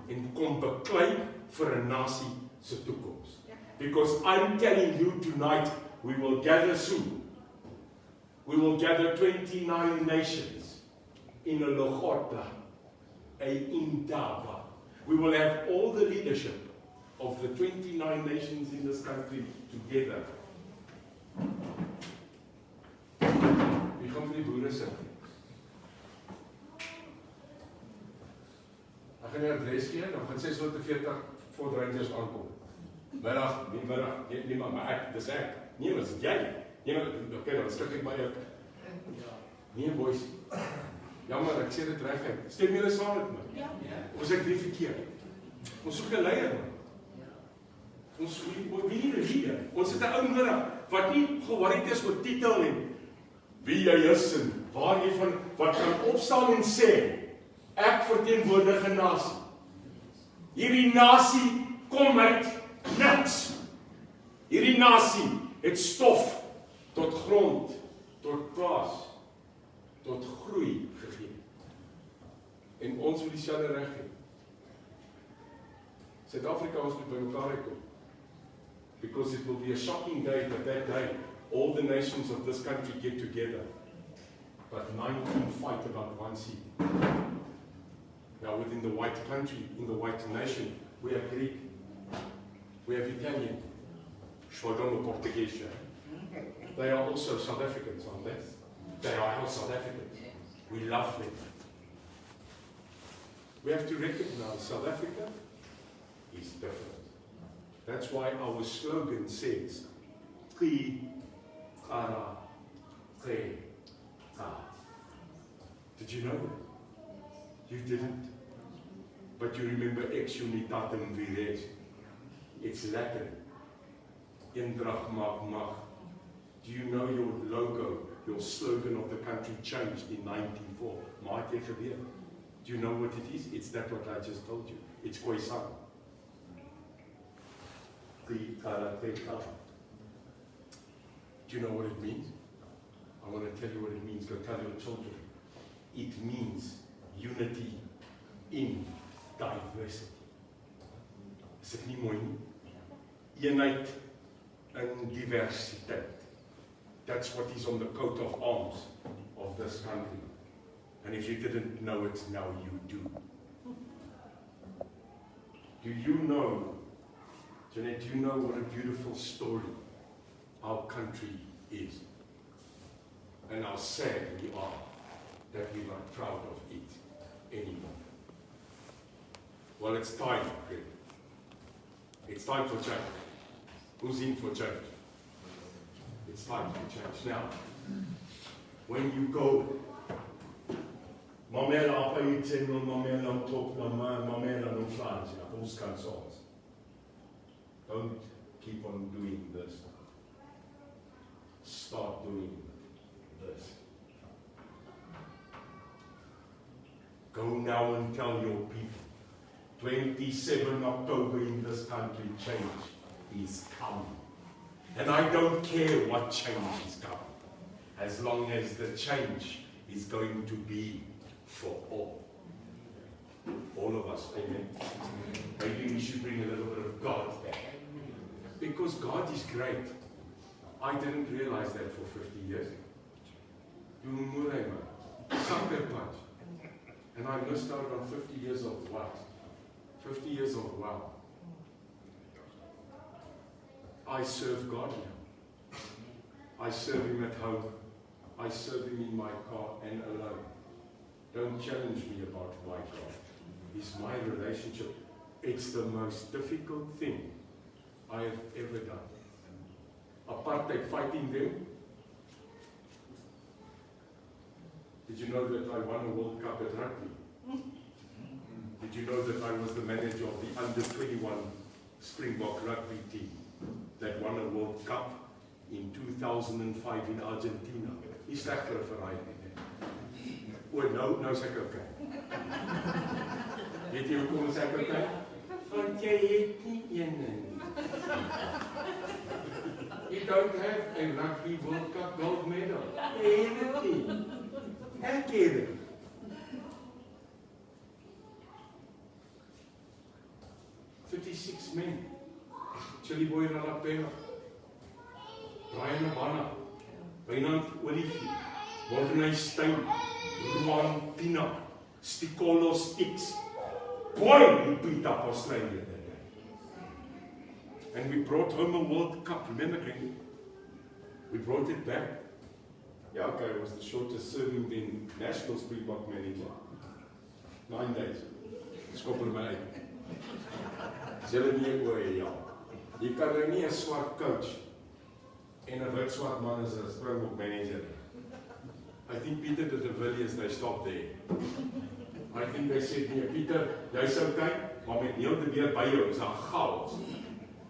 en kom beklei vir 'n nasie se toekoms. Because I'm telling you tonight, we will gather soon. We will gather 29 nations in a Logotla, a Indaba. We will have all the leadership of the 29 nations in this country together. Wie gaan vir die boere sit? Ek gaan 'n adres gee, dan gaan 640 Ford Rangers aankom. Middag, nie maar ek, dis ek. Nee, maar dis jy. Nee, maar okay, dan skik ek my op. Nee, boys. Jammer, ek sê dit reguit. Stem julle saam met my? Ja. Ons het nie verkeerd. Ons soek 'n leier. Ons wie leader. Ons het 'n ou nodig wat nie geworried is oor titel en wie jy is en waar jy van wat kan opstaan en sê ek verteenwoordig 'n nasie. Hierdie nasie kom uit niks. Hierdie nasie het stof tot grond, tot plaas, tot groei gegee. En ons wil dieselfde reg hê. Suid-Afrikaans moet by mekaar kom. Because it will be a shocking day that day all the nations of this country get together. But 19 fight about one seat. Now within the white country, in the white nation, we have Greek, we have Italian, Shwadomo Portuguese. They are also South Africans, aren't they? They are all South Africans. We love them. We have to recognize South Africa is different. That's why our slogan says, Tri, Kara, Tre, Ta. Did you know that? You didn't. But you remember ex unitatem vires. It's Latin. Eendrag maak mag. Do you know your logo, your slogan of the country changed in 1994? Maak jy gebeur. Do you know what it is? It's that what I just told you. It's Khoisan. Do you know what it means? I want to tell you what it means. Go tell your children. It means unity in diversity. Is dit nie mooi nie? Eenheid in diversiteit. That's what is on the coat of arms of this country. And if you didn't know it, now you do. Do you know, Jeanette, do you know what a beautiful story our country is? And how sad we are that we're not proud of it anymore. Well, it's time, Greg. It's time for change. Who's in for change? It's time for change. Now, when you go, Mamela apa ietsen no mamela top na mamela no Frans, ons kan soms. Don't keep on doing this. Start doing this. Go now and tell your people, 27 October in this country, change is coming. And I don't care what change is coming, as long as the change is going to be for all. All of us, amen. Maybe we should bring a little bit of God back. Because God is great. I didn't realize that for 50 years. Sucker punch. And I missed out on 50 years of what? 50 years of wow. I serve God now. I serve Him at home. I serve Him in my car and alone. Don't challenge me about my God. It's my relationship. It's the most difficult thing I have ever done. Apartheid, fighting them. Did you know that I won a World Cup at rugby? Did you know that I was the manager of the under-21 Springbok rugby team that won a World Cup in 2005 in Argentina? Is that for a ride? Oh, no is ek okay. Weet jy hoekom is ek okay? Want jy het nie een nie. You don't have a rugby World Cup gold medal. Jy het dit nie. Ek het dit. Men. Chili Boy Ralapena. Brian Abana. Wynand Olivie. Morgenay Stein. Ruan Pina. Stikolo Sticks. Boy, we beat up Australia that day. And we brought home a World Cup. Remember, Greg? We brought it back. Yeah, okay, it was the shortest serving then national Springbok manager. 9 days. Skoppel my uit. Julle nie oor ja. Jy kan nou nie 'n swart coach en 'n wit swart man as 'n Springbok manager. I think Peter did the Villiers, they stopped there. I think they said, nee, Peter, jy's okay, maar met Neil de Beer by jou is 'n chaos.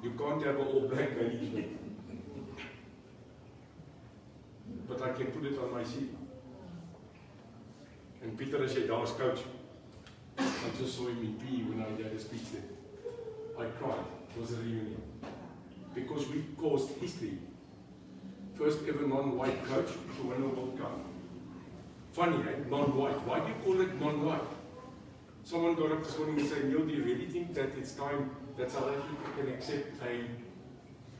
You can't have an all black management. But I can put it on my CV. And Peter, as jy daar as coach, I just saw him in PE when I did a speech there. I cried. It was a reunion. Because we caused history. First ever non-white coach to win a World Cup. Funny, eh? Non-white. Why do you call it non-white? Someone got up this morning and said, Neil, do you really think that it's time that South Africa can accept a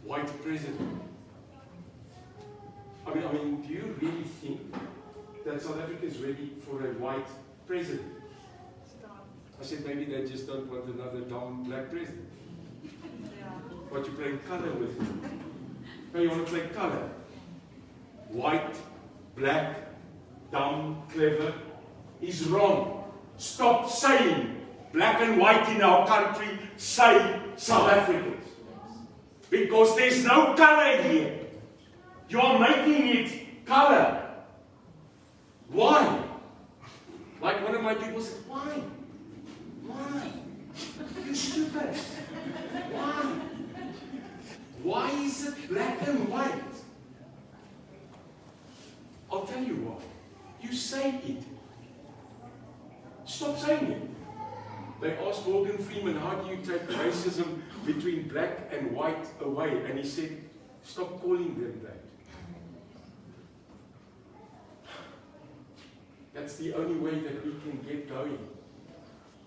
white president? I mean, do you really think that South Africa is ready for a white president? I said, maybe they just don't want another dumb black president. But you're playing color with him. No, you want to play color. White, black, dumb, clever is wrong. Stop saying black and white in our country. Say South Africans. Because there's no color here. You're making it color. Why? Like one of my people said, why? Why? You stupid. Why? Why is it black and white? I'll tell you why. You say it. Stop saying it. They asked Morgan Freeman, how do you take racism between black and white away? And he said, stop calling them that. That's the only way that we can get going.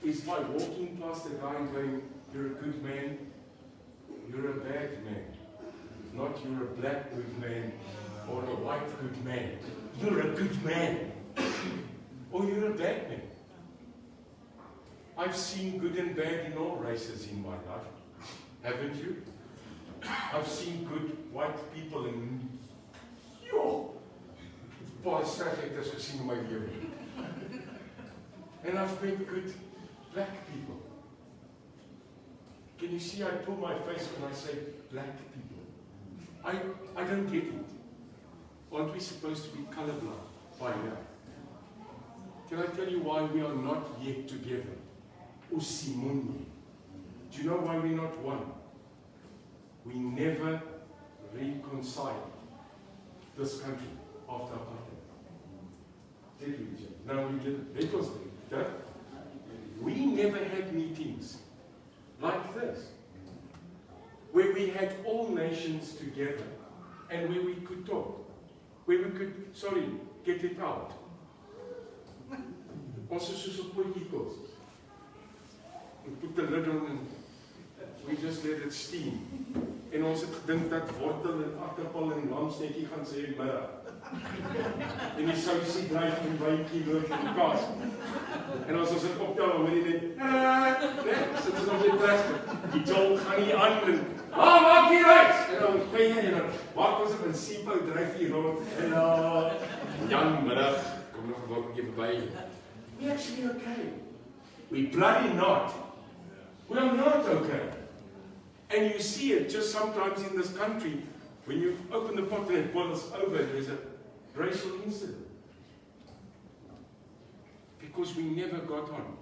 Is by walking past a guy and going, you're a good man, you're a bad man. Not you're a black good man or a white good man. You're a good man. Or you're a bad man. I've seen good and bad in all races in my life. Haven't you? I've seen good white people and gesien in my lewe. And I've met good black people. Can you see I pull my face when I say black people? I don't get it. Aren't we supposed to be colorblind by now? Can I tell you why we are not yet together? Usimunye. Do you know why we're not one? We never reconciled this country after apartheid. Did we, Jim? No, we didn't. That was that. We never had meetings like this, where we had all nations together and where we could talk, where we could, get it out. Ons is soos 'n potjie kos. We put the lid on and we just let it steam. En ons het gedink dat wortel en aardappel en lamsnetjie gaan sê middag. En die sousie dryf en bytjie loop en kaas. En as ons dit optel, dan moet jy net sit ons op die plastic. Die jol gaan nie aan en maak die reis! En dan gooi jy en dan maak ons op 'n siephou dryf hier rond. En Jan middag, kom nog 'n wakkie verby. We're actually okay. We bloody not. We are not okay. And you see it just sometimes in this country, when you open the pot and it boils over, there's a racial incident. Because we never got on.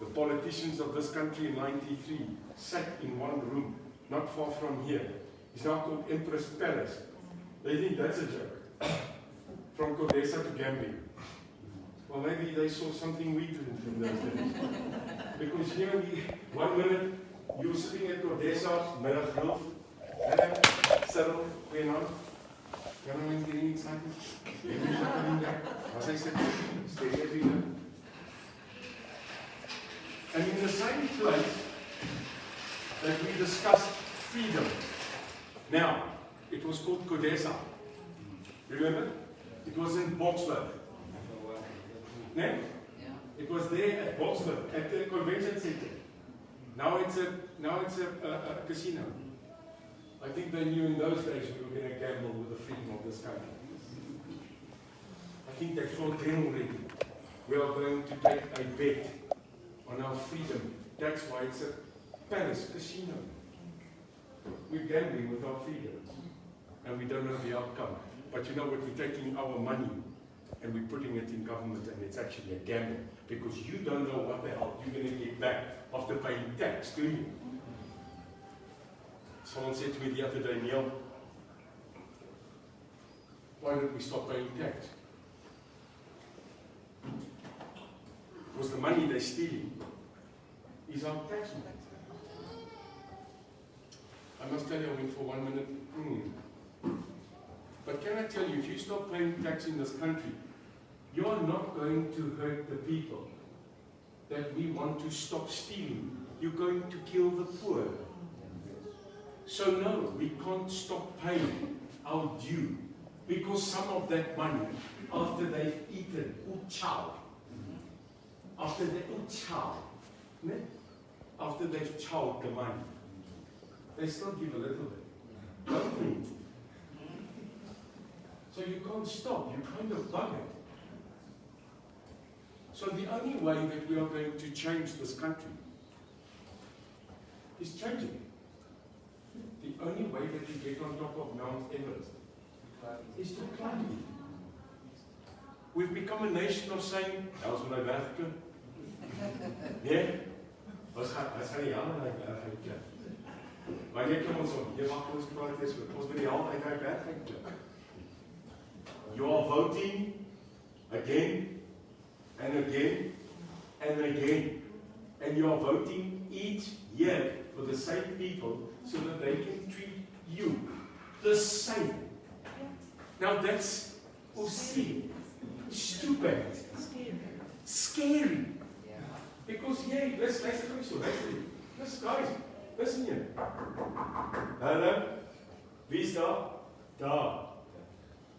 The politicians of this country in '93 sat in one room, not far from here. It's now called Empress Palace. They think that's a joke. From Codesa to Gambia. Well, maybe they saw something we didn't in those days. Because here, one minute, you were sitting at Codesa, middag roof, settle, going on. Everyone's getting excited. Everyone's coming back. As I said, stay everywhere. And in the same place that we discussed freedom. Now, it was called Codesa. Remember? It was in Boksburg. No? Yeah. It was there at Boksburg, at the convention center. Now it's a casino. I think they knew in those days we were going to gamble with the freedom of this country. I think they thought then already, we are going to take a bet on our freedom. That's why it's a palace casino. We're gambling with our freedom. And we don't know the outcome. But you know what, we're taking our money and we're putting it in government, and it's actually a gamble. Because you don't know what the hell you're going to get back after paying tax, do you? Someone said to me the other day, Neil, why don't we stop paying tax? Because the money they're stealing is our tax money. I must tell you, I went for 1 minute. But can I tell you, if you stop paying tax in this country, you are not going to hurt the people that we want to stop stealing. You're going to kill the poor. So no, we can't stop paying our due, because some of that money, after they've eaten, after they've chowed the money, they still give a little bit, don't they? So you can't stop, you kind of bug it. So the only way that we are going to change this country is changing it. The only way that you get on top of Mount Everest is to climb it. We've become a nation of saying, how's my werk? Yeah? Ons gaan die hande uit die berg uitklim. Maar jy klim ons om, jy mag ons praat eens oor, ons moet die hande uit die berg uitklim. You are voting again and again and again. And you are voting each year for the same people so that they can treat you the same. Now that's stupid. Scary. Because listen guys, listen here. Hallo, wie is daar? Daar.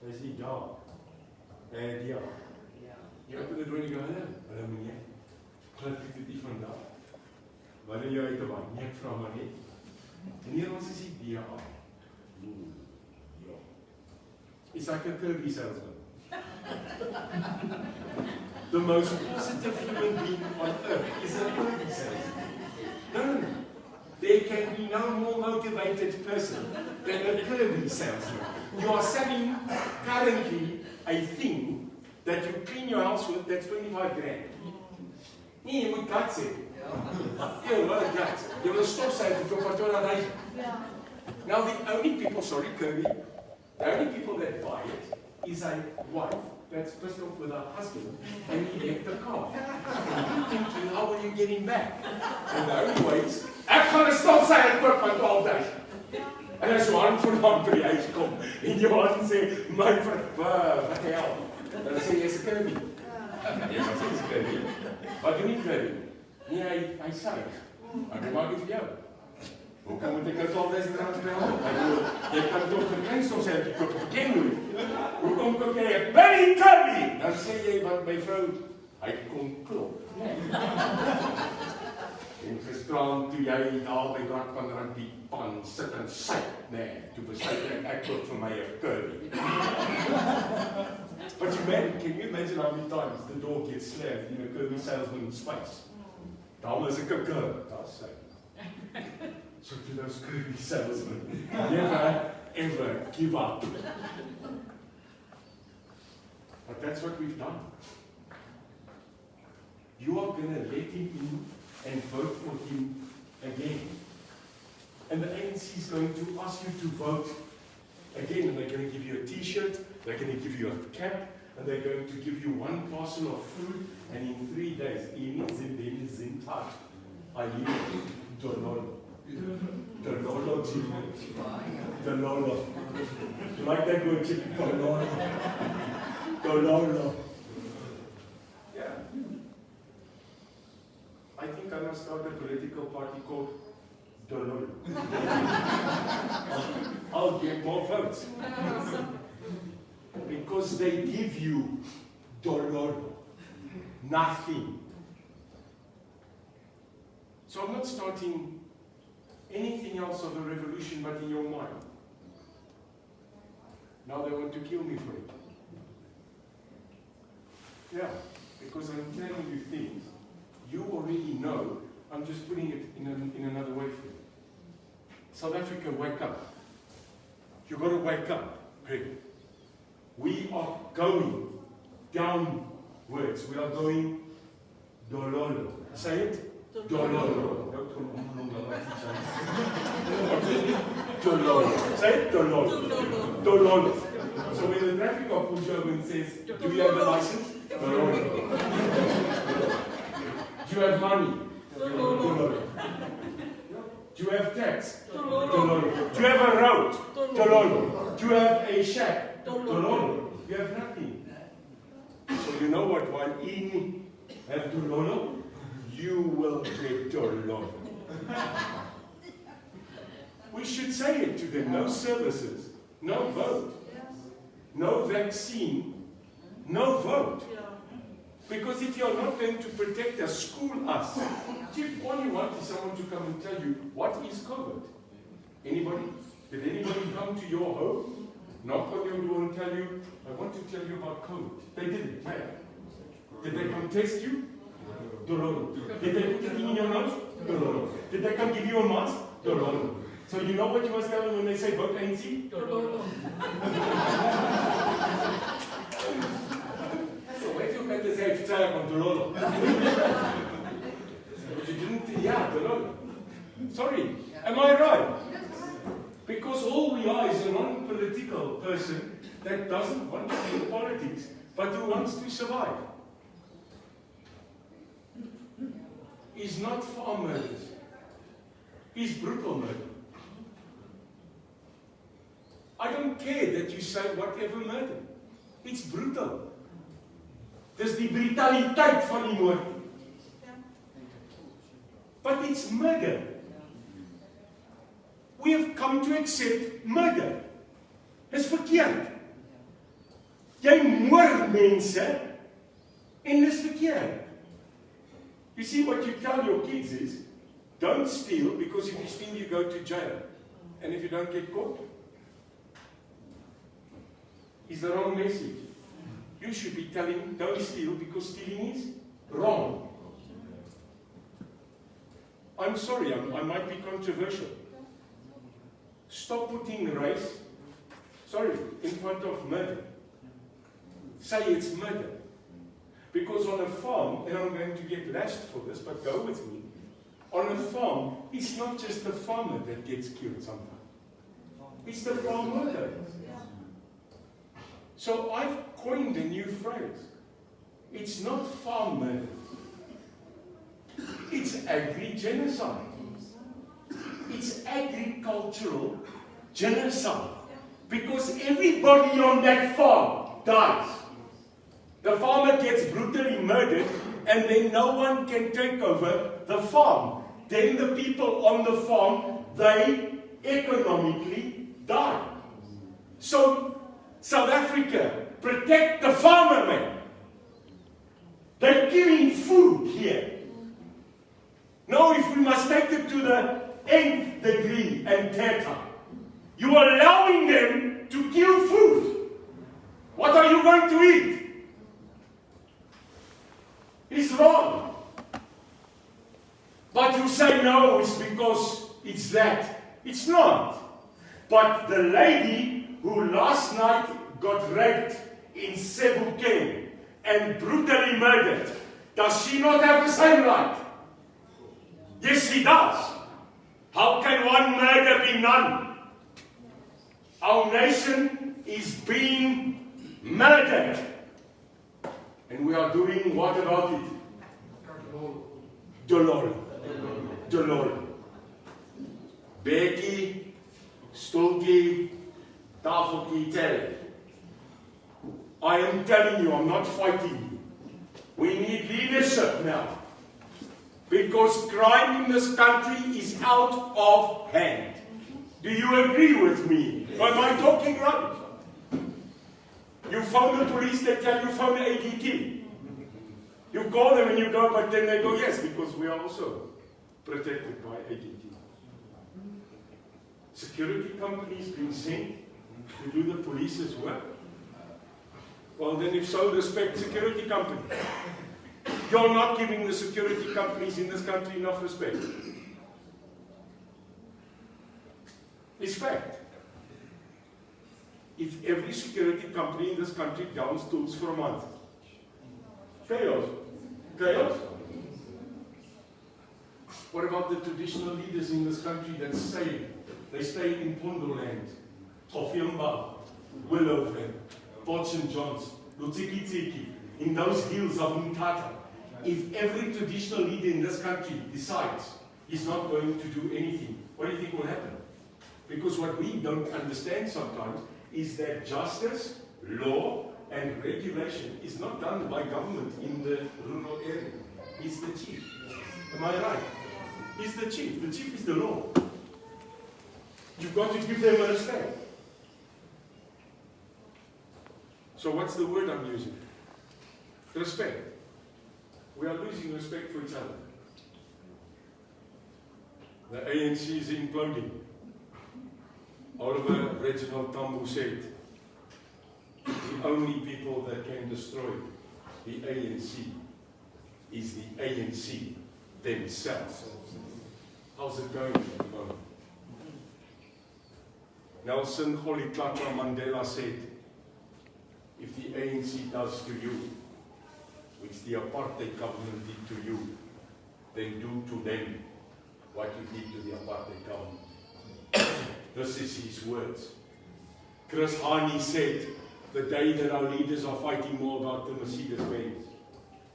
Is die daar? Ja. Jy het dit wanneer jy gaan, hallo meneer. Klink dit nie van daar? Wanneer jy uit 'n bank, nee, ek vra maar net. Meneer, ons is die DA. Ja. Is ek 'n Kirby salesman? The most positive human being on earth is a Kirby salesman. No. There can be no more motivated person than a Kirby salesman. You are selling currently a thing that you clean your house with that's 25 grand. Nee, jy moet guts hê. Ja, wat 'n guts. Jy wil 'n stofsuiger vir 20,000. Now the only people, sorry Kirby, the only people that buy it is a wife that's pissed off with her husband and he left the car. And you're thinking, how will you get him back? And the only way is, ek gaan 'n stofsuiger koop van 12,000. En as Johan vandaan by die huis kom en Johan sê, my vriend, wat die hel? Dan sê jy, is 'n Kirby. Ja, wat sê jy, Kirby? Wat doen die Kirby? Nee, hy sê, ek maak dit vir jou. Hoekom moet ek 12,000 rand betaal? Jy kan toch een klein stofzuiger koop vir Kenwood. Hoekom koop jy 'n Benny Kirby? Dan sê jy, wat my vrou, hy kom klop. En gisteraan toe jy daar by Dak van Rand die pan sit en sy, toe besluit ek koop vir my 'n Kirby. But can you imagine how many times the door gets slammed in a Kirby salesman's face? Daarom is ek 'n Kirby, daar sê. So to those Kirby salesmen, never ever give up. But that's what we've done. You are going to let him in and vote for him again. And the ANC is going to ask you to vote again, and they're going to give you a t-shirt, they're going to give you a cap, and they're going to give you one parcel of food, and in 3 days, I leave Dololo. Dololo, Chief. Dololo. You like that word, Chief? Dololo. Dololo. Yeah. I think I must start a political party called Dololo. I'll get more votes. Because they give you Dololo. Nothing. So I'm not starting anything else of a revolution but in your mind. Now they want to kill me for it. Yeah, because I'm telling you things you already know. I'm just putting it in another way for you. South Africa, wake up. You've got to wake up, Greg. We are going downwards. We are going dololo. Say it. Dololo. Dololo. Say it. Dololo. Dololo. So when the traffic officer says, do you have a license? Dololo. Do you have money? Dololo. Do you have tax? Dololo. Do you have a road? Dololo. Do you have a shack? Dololo. You have nothing. So you know what? While in have Dololo, you will get Dololo. We should say it to them. No services, no vote, no vaccine, no vote. Because if you're not going to protect us, school us. If all you want is someone to come and tell you, what is COVID? Anybody? Did anybody come to your home, knock on your door and tell you, I want to tell you about COVID? They didn't. Did they come test you? Dololo. Did they put it in your nose? Dololo. Did they come give you a mask? Dololo. So you know what you must tell them when they say vote ANC? So wait till they say vertrouwen on Dololo. But you didn't, yeah, Dololo. Sorry, am I right? Because all we are is a non-political person that doesn't want to be in politics, but who wants to survive. Is not farm murders. Is brutal murder. I don't care that you say whatever murder. It's brutal. Dis die brutaliteit van die moord. But it's murder. We have come to accept murder. Dis verkeerd. Jy moord mense en dis verkeerd. You see, what you tell your kids is, don't steal, because if you steal, you go to jail. And if you don't get caught, it's the wrong message. You should be telling, don't steal, because stealing is wrong. I'm sorry, I might be controversial. Stop putting race, in front of murder. Say it's murder. Because on a farm, and I'm going to get lashed for this, but go with me. On a farm, it's not just the farmer that gets killed sometimes. It's the farm worker. So I've coined a new phrase. It's not farm murder. It's agri-genocide. It's agricultural genocide. Because everybody on that farm dies. The farmer gets brutally murdered, and then no one can take over the farm. Then the people on the farm, they economically die. So, South Africa, protect the farmer, man. They're giving food here. Now, if we must take it to the nth degree and theta, you are allowing them to kill food. What are you going to eat? It's wrong. But you say no, it's because it's that. It's not. But the lady who last night got raped in Sebokeng and brutally murdered, does she not have the same right? Yes, she does. How can one murder be none? Our nation is being murdered. And we are doing what about it? Dololo. Dololo. Bekkie, stoeltjie, tafeltjie, tel. I am telling you, I'm not fighting you. We need leadership now. Because crime in this country is out of hand. Do you agree with me? Or am I talking rubbish? You phone the police, they tell you phone the ADT. You call them and you go, but then they go, yes, because we are also protected by ADT. Security companies being sent to do the police's work. Well, then if so, respect security companies. You're not giving the security companies in this country enough respect. It's fact. If every security company in this country downs tools for a month. Chaos. Chaos. What about the traditional leaders in this country that say they stay in Pondoland, Tofimba, Willowville, Port St. John's, Lutsiki, in those hills of Mthatha? If every traditional leader in this country decides he's not going to do anything, what do you think will happen? Because what we don't understand sometimes is that justice, law, and regulation is not done by government in the rural area. It's the chief. Am I right? It's the chief. The chief is the law. You've got to give them a respect. So what's the word I'm using? Respect. We are losing respect for each other. The ANC is imploding. Oliver Reginald Tambo said, the only people that can destroy the ANC is the ANC themselves. How's it going at the moment? Nelson Rolihlahla Mandela said, if the ANC does to you, which the apartheid government did to you, then do to them what you did to the apartheid government. This is his words. Chris Hani said, the day that our leaders are fighting more about the Mercedes-Benz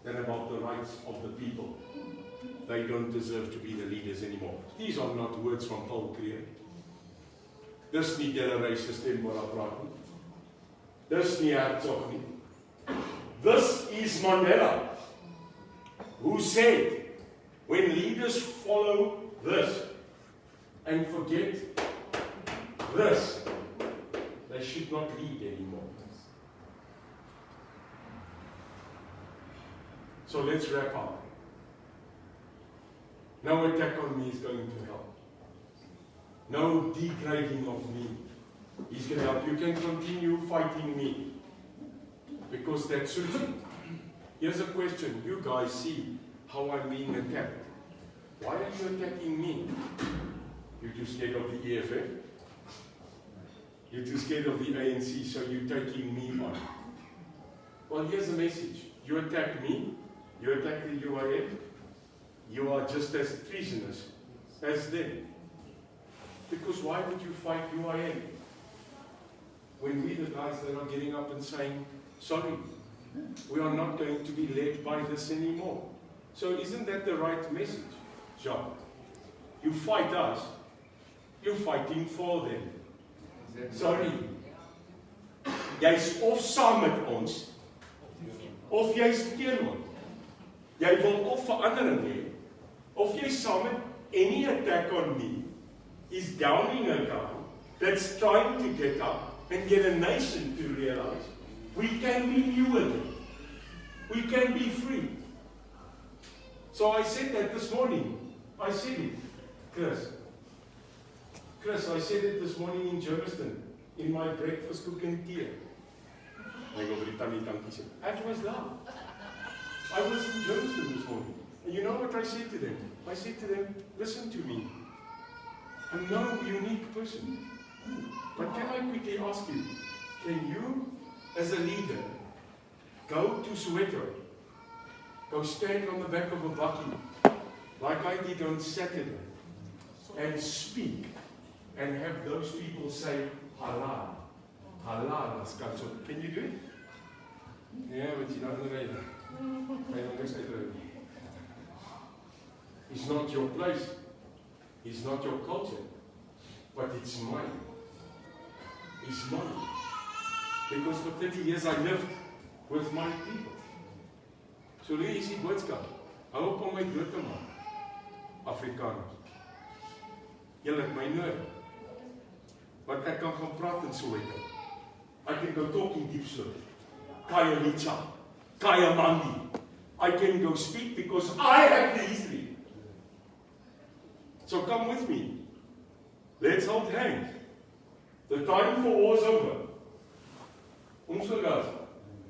than about the rights of the people, they don't deserve to be the leaders anymore. These are not words from Paul Creer. Dis nie generasie stem wat daar praat nie. Dis nie Herzog nie. This is Mandela, who said, when leaders follow this and forget this, they should not lead anymore. So let's wrap up. No attack on me is going to help. No degrading of me is going to help. You can continue fighting me because that suits you. Here's a question. You guys see how I'm being attacked. Why are you attacking me? You're too scared of the EFF? You're too scared of the ANC, so you're taking me on. Well, here's the message. You attack me, you attack the UIF, you are just as treasonous as them. Because why would you fight UIF? When we, the guys that are getting up and saying, sorry, we are not going to be led by this anymore. So isn't that the right message, Jacques? You fight us, you're fighting for them. Sorry. Jy's of saam met ons, of jy's teen ons. Jy wil of verandering hê, of jy's saam met any attack on me is downing a guy that's trying to get up and get a nation to realize we can be new again. We can be free. So I said that this morning. I said it, Chris, I said it this morning in Germiston, in my breakfast cooking tea. I was there. I was in Germiston this morning. And you know what I said to them? I said to them, listen to me. I'm no unique person. But can I quickly ask you, can you, as a leader, go to Soweto, go stand on the back of a bakkie, like I did on Saturday, and speak, and have those people say, halal, halal, as council. Can you do it? Yeah, but you're not in the radar. It's not your place. It's not your culture. But it's mine. It's mine. Because for 30 years I lived with my people. So hier is die boodskap. Hou op om my dood te maak. Afrikaners. Julle het my nodig. Want ek kan gaan praat in Soweto. I can go talk in Diepsloot. Kaya Licha. Kaya Mandi. I can go speak because I have the history. So come with me. Let's hold hands. The time for war is over. Ons gegas.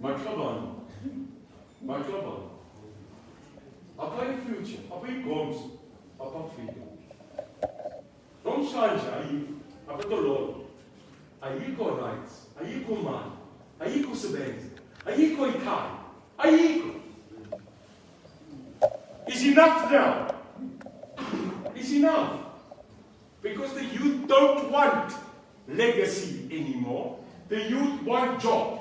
Maklabani. Maklabani. Apa your future? Apa your goals? Apa freedom? Don't change. Apa tolong. Ayiko rights. Ayiko man. Ayiko sebenzi. Ayiko ikai. Ayiko. It's enough now. It's enough. Because the youth don't want legacy anymore. The youth want job.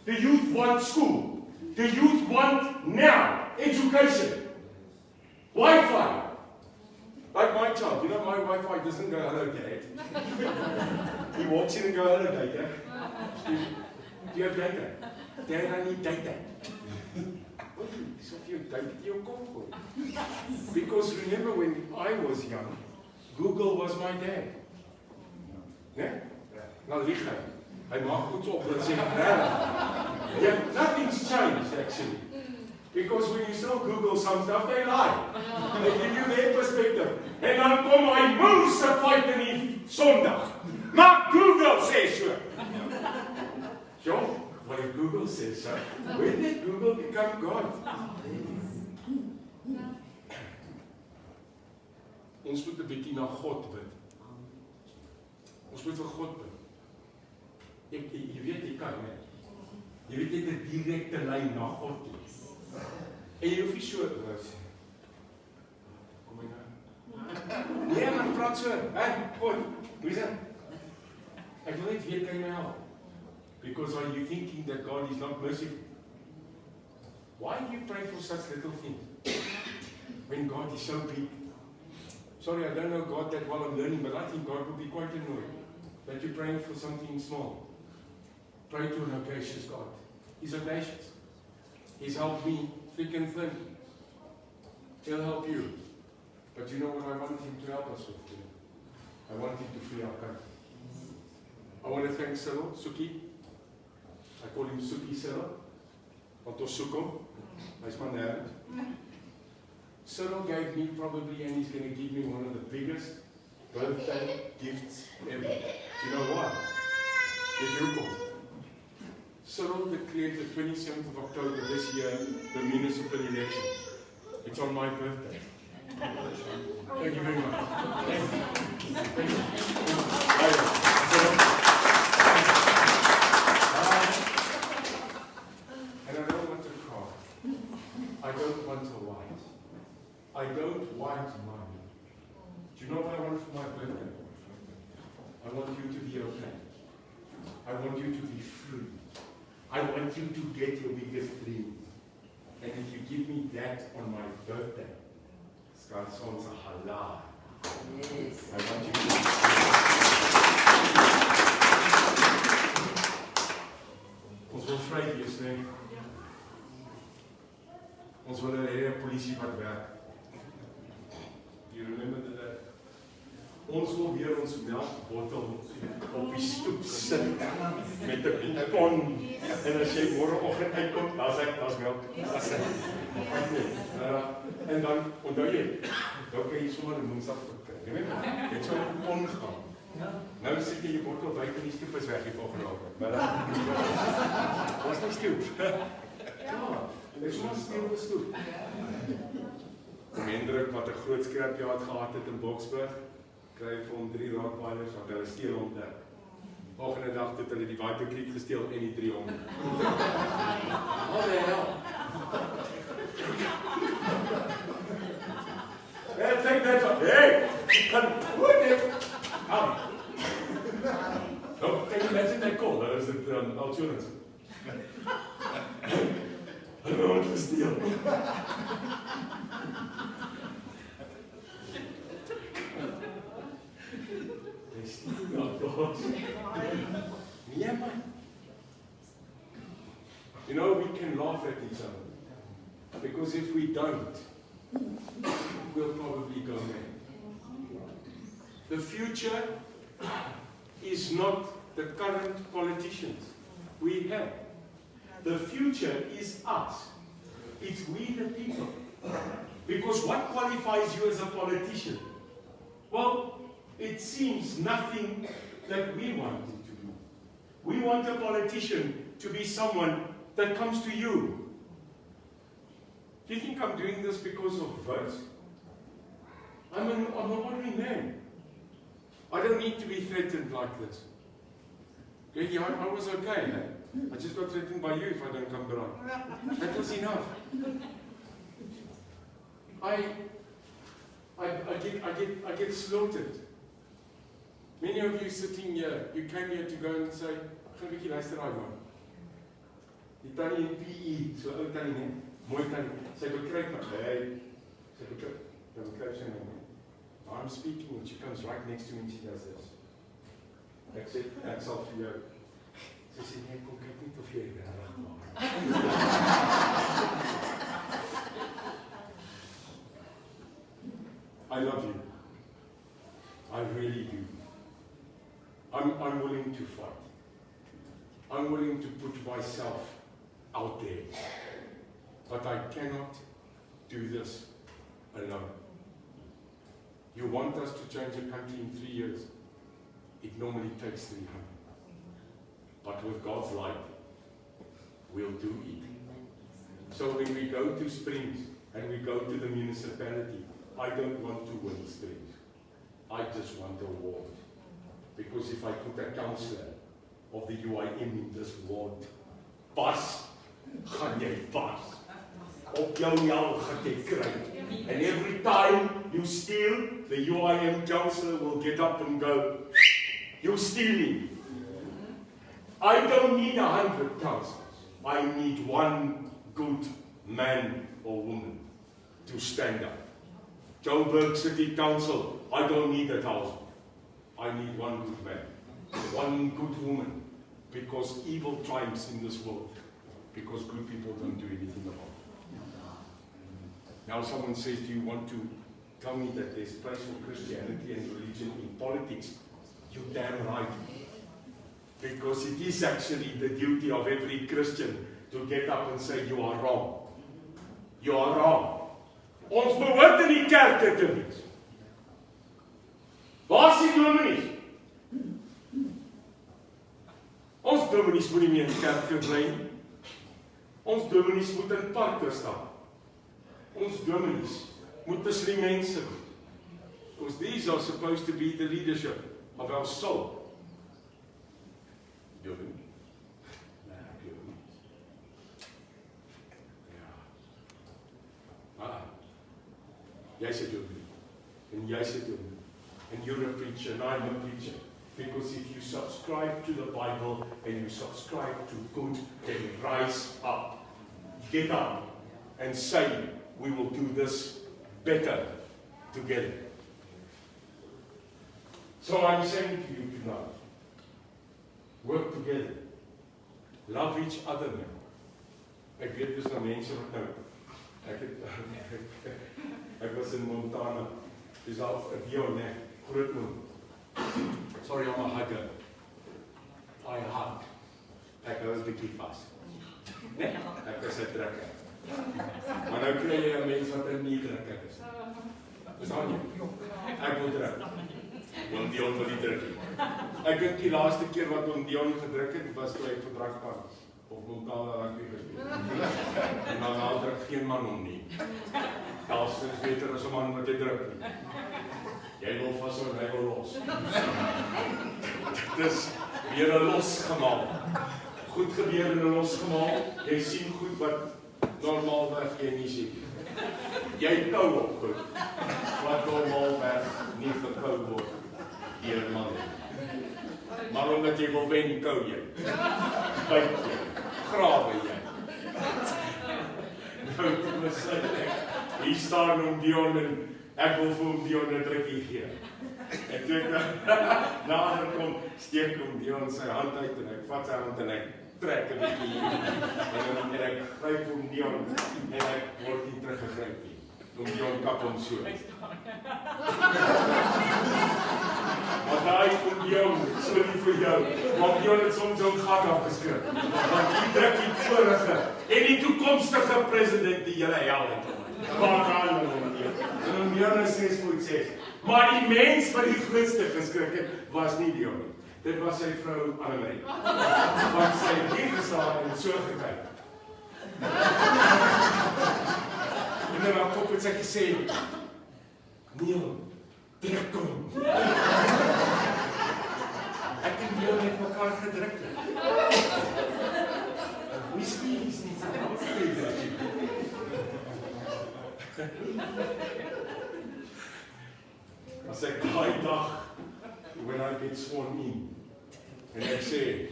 The youth want school. The youth want now education. Wi-Fi. Like my child, you know my Wi-Fi doesn't go, hello dad. He walks in and goes, hello data. Do you have data? Dad, I need data. What do you so you data to your comfort? Because remember when I was young, Google was my dad. Yeah? Nou lieg hy. Hy maak goed op dat sê, yeah, nothing's changed actually. Because when you still Google some stuff, they lie. They give you their perspective. En dan kom hy moes se fight in die Sondag. Maar Google sê so. John, what if Google says so? When did Google become God? Ons moet 'n bietjie na God bid. Ons Ons moet vir God bid. Jy weet jy kan, hè? Jy weet jy het 'n direkte lyn na God toe. En jy hoef nie so kom hy nou? Nee, maar praat so. Hè, God, hoe is dit? Ek wil net weet, kan jy my help? Because are you thinking that God is not merciful? Why do you pray for such little things? When God is so big. Sorry, I don't know God that well, I'm learning, but I think God would be quite annoyed that you're praying for something small. Pray to an audacious God. He's audacious. He's helped me thick and thin. He'll help you. But you know what I want him to help us with today? I want him to free our country. I want to thank Cyril, Suki. I call him Suki Cyril. Want ons soek hom. Hy's van nêrens. Cyril gave me probably, and he's going to give me one of the biggest birthday gifts ever. Do you know why? If you call. Cyril declared the 27th of October this year the municipal elections. It's on my birthday. Thank you very much. Thank you. And I don't want a car. I don't want a white. I don't want money. Do you know what I want for my birthday? I want you to be okay. I want you to be free. I want you to get your biggest dream. And if you give me that on my birthday, it's got sounds a halal. Yes. I want you to. Ons wil vry wees, nee. Ons wil 'n polisie wat werk. You remember that? Ons wil weer ons melkbottel op die stoep sit met 'n ton. En as jy môreoggend uitkom, daar's melk. En dan onthou jy, dan kan jy sommer 'n Woensdag kry. Jy weet, dit sou ongaan. Nou sit jy bottel buite in die stoep is weg die volgende oggend. Maar was nie stoep. Ja, dis maar steel stoep. Hendrik wat 'n groot skrapjaard gehad het in Boksburg, kry vir hom 3 rottweilers wat hulle steel hom daar. Volgende dag het hulle die White Creek gesteel en die 3 honde. Wat die hel? Take that van. Hey! Goed dit. Kom. Nou, kyk net in die kol, daar is dit insurance. Hulle hond gesteel. Yeah, man. You know, we can laugh at each other. Because if we don't, we'll probably go mad. The future is not the current politicians we have. The future is us. It's we the people. Because what qualifies you as a politician? Well, it seems nothing that we want it to be. We want a politician to be someone that comes to you. Do you think I'm doing this because of votes? I'm an ordinary man. I don't need to be threatened like this. Okay, I was okay. I just got threatened by you if I don't come around. That was enough. I get slaughtered. Many of you sitting here, you came here to go and say, "Ek gaan 'n bietjie luister daai man." Die tannie in PE, so ou tannie net, mooi tannie. Sy bekruip my. Hey, sy bekruip. Dan bekruip sy my. I'm speaking and she comes right next to me and she does this. Ek sê, ek sal vir jou. Sy sê, "Nee, kom kyk net of jy regtig maak." I love you. I really do. I'm willing to fight. I'm willing to put myself out there. But I cannot do this alone. You want us to change a country in 3 years. It normally takes 300. But with God's light, we'll do it. So when we go to Springs and we go to the municipality, I don't want to win Springs. I just want a award. Because if I put a councillor of the UIM in this ward, pas, gaan jy pas. Op jou jou gaan jy kry. And every time you steal, the UIM councillor will get up and go, you're stealing. I don't need 100 councillors. I need one good man or woman to stand up. Joburg City Council, I don't need 1,000. I need one good man, one good woman, because evil triumphs in this world, because good people don't do anything about it. Now someone says, do you want to tell me that there's place for Christianity and religion in politics? You're damn right. Because it is actually the duty of every Christian to get up and say, you are wrong. You are wrong. Ons behoort in die kerke te wees. Waar is die dominees? Ons dominees moet nie meer in kerke bly nie. Ons dominees moet in parke staan. Ons dominees moet tussen die mense wees. Because these are supposed to be the leadership of our soul. Dominee. Jy's 'n dominee, and jy's 'n dominee, and you're a preacher, and I'm a preacher. Because if you subscribe to the Bible and you subscribe to good, then rise up, get up, and say, we will do this better together. So I'm saying to you tonight, work together, love each other now. Ek weet dis nou mense wat nou Ek was in Montana. Dis al 'n Dion, né? Groot moon. Sorry, I'm a hugger. I hug. Ek hou 'n bietjie vas. Nee, ek is 'n trekker. Maar nou kry jy 'n mens wat 'n nie trekker is. Verstaan jy? Ek wil druk. Oom Dion wil nie druk nie. Ek dink die laaste keer wat oom Dion gedruk het, was toe hy verdrag was. Op Montana rugby gespeel. En dan druk geen man om nie. Daar's beter as 'n man wat jy druk nie. Jy wil vashou en hy wil los. Dis weer 'n losgemaal. Goed gebeur en 'n losgemaal. Jy sien goed wat normaalweg jy nie sien. Jy kou op goed. Wat normaalweg nie gekou word deur 'n man. Maar omdat jy wil wen, kou jy. Byt jy. Grawe jy. Nou, kom ons sê ek. Hier staan oom Dion en ek wil vir oom Dion 'n drukkie gee. En toe ek nader kom, steek oom Dion sy hand uit en ek vat sy hand en ek trek 'n bietjie hier. En ek gryp oom Dion en ek word nie teruggegryp nie. Oom Dion kap hom so. Maar daai oom Dion, so lief vir jou. Want Dion het soms ook gat afgeskrik. Want die drukkie vorige en die toekomstige president die julle hel het. Maar en oom Dion is 6'6". Maar die mens wat die grootste geskrik het, was nie Dion nie. Dit was sy vrou Annemarie. Want sy het hier gestaan en so gekyk. En in haar kop het sy gesê, Neil, druk hom. Ek en Neil het mekaar gedruk. Miskien is nie so goed. As ek daai dag, when I get sworn in, en ek sê,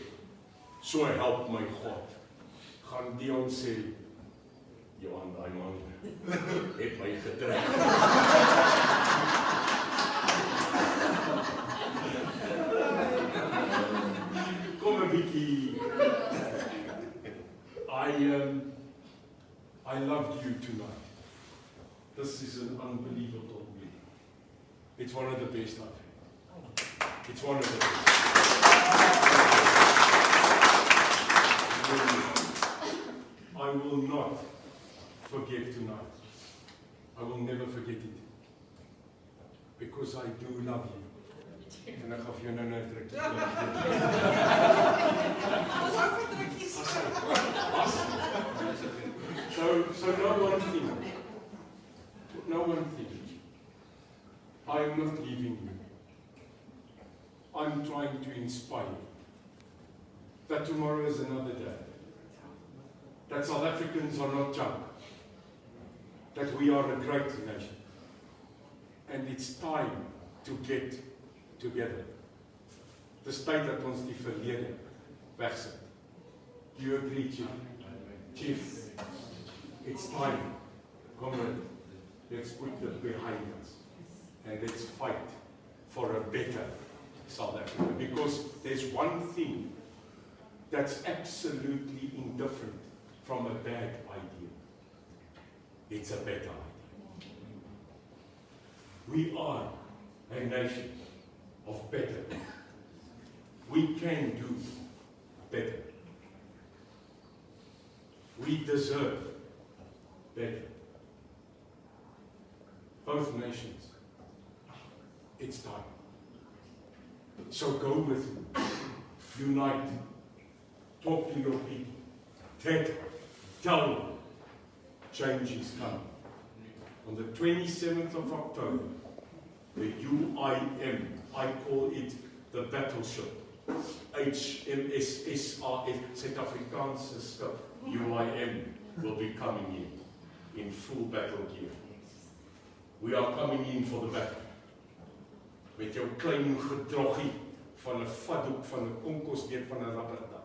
so help my God, gaan Dion sê, Johan, daai man het my gedruk. Kom 'n bietjie. I loved you tonight. This is an unbelievable week. It's one of the best I've had. It's one of the best. I will not forget tonight. I will never forget it. Because I do love you. En ek gaf jou nou 'n drukkie. So no one thing. No one thing. I am not leaving you. I'm trying to inspire you that tomorrow is another day. That South Africans are not junk. That we are a great nation. And it's time to get together. Dis tyd dat ons die verlede wegsit. Do you agree, Chief? Chief, it's time. Comrade, let's put that behind us. And let's fight for a better South Africa. Because there's one thing that's absolutely indifferent from a bad idea. It's a better idea. We are a nation of better. We can do better. We deserve better. Both nations. It's time. So go with me. Unite. Talk to your people. Tell them change is coming. On the 27th of October, the UIM, I call it the battleship, HMS SRS, Suid-Afrikaanse skip, UIM, will be coming in full battle gear. We are coming in for the battle. Met jou klein gedroggie van 'n vatdoek van 'n konkosneet van 'n rubberdak.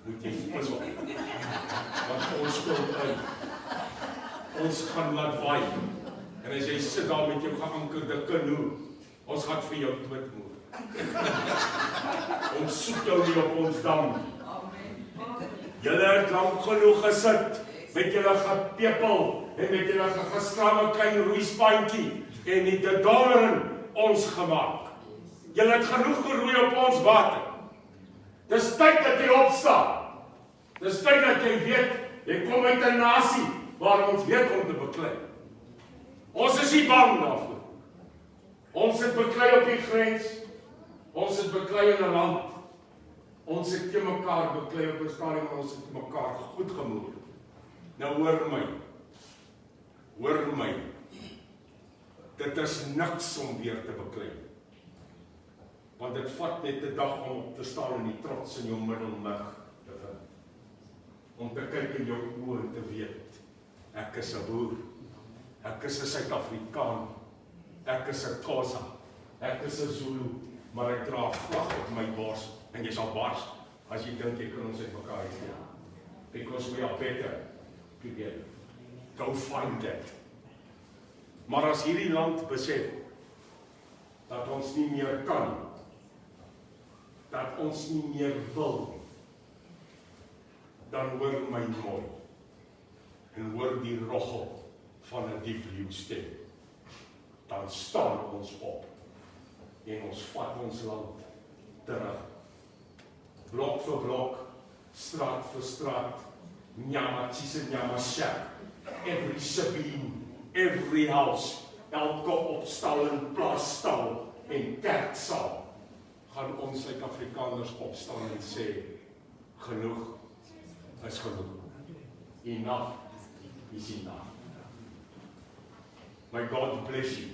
Moet jy pas op. Want ons kom uit. Ons gaan laat waai. En as jy sit daar met jou geankerde kanoe, ons gaan vir jou doodmoer. Ons soek jou nie op ons dam. Julle het lank genoeg gesit met julle gepepel en met julle gestramme klein roeispantjie en het dit daarin ons gemaak. Julle het genoeg geroei op ons water. Dis tyd dat jy opstaan. Dis tyd dat jy weet, jy kom uit 'n nasie waar ons weet om te beklei. Ons is nie bang daarvoor. Ons het beklei op die grens. Ons het beklei in 'n land. Ons het te mekaar beklei op 'n stadium en ons het mekaar goed gemoer. Nou hoor my. Hoor my. Dit is niks om weer te beklei. Want dit vat net 'n dag om op te staan en die trots in jou middelmig te vind. Om te kyk in jou oë en te weet, ek is 'n boer. Ek is 'n Suid-Afrikaan. Ek is 'n Xhosa. Ek is 'n Zulu, maar ek dra 'n vlag op my bors en jy sal bars as jy dink jy kan ons uit mekaar hê. Because we are better together. Go find that. Maar as hierdie land besef dat ons nie meer kan, dat ons nie meer wil, dan hoor my mooi en hoor die roggel van 'n diep leeu stem. Dan staan ons op en ons vat ons land terug. Blok vir blok, straat vir straat, nyama tjise nyama shack, every sabine, every house, elke opstal en plaasstal en kerksaal, gaan ons Suid-Afrikaners opstaan en sê, genoeg is genoeg. Enough is enough. May God bless you.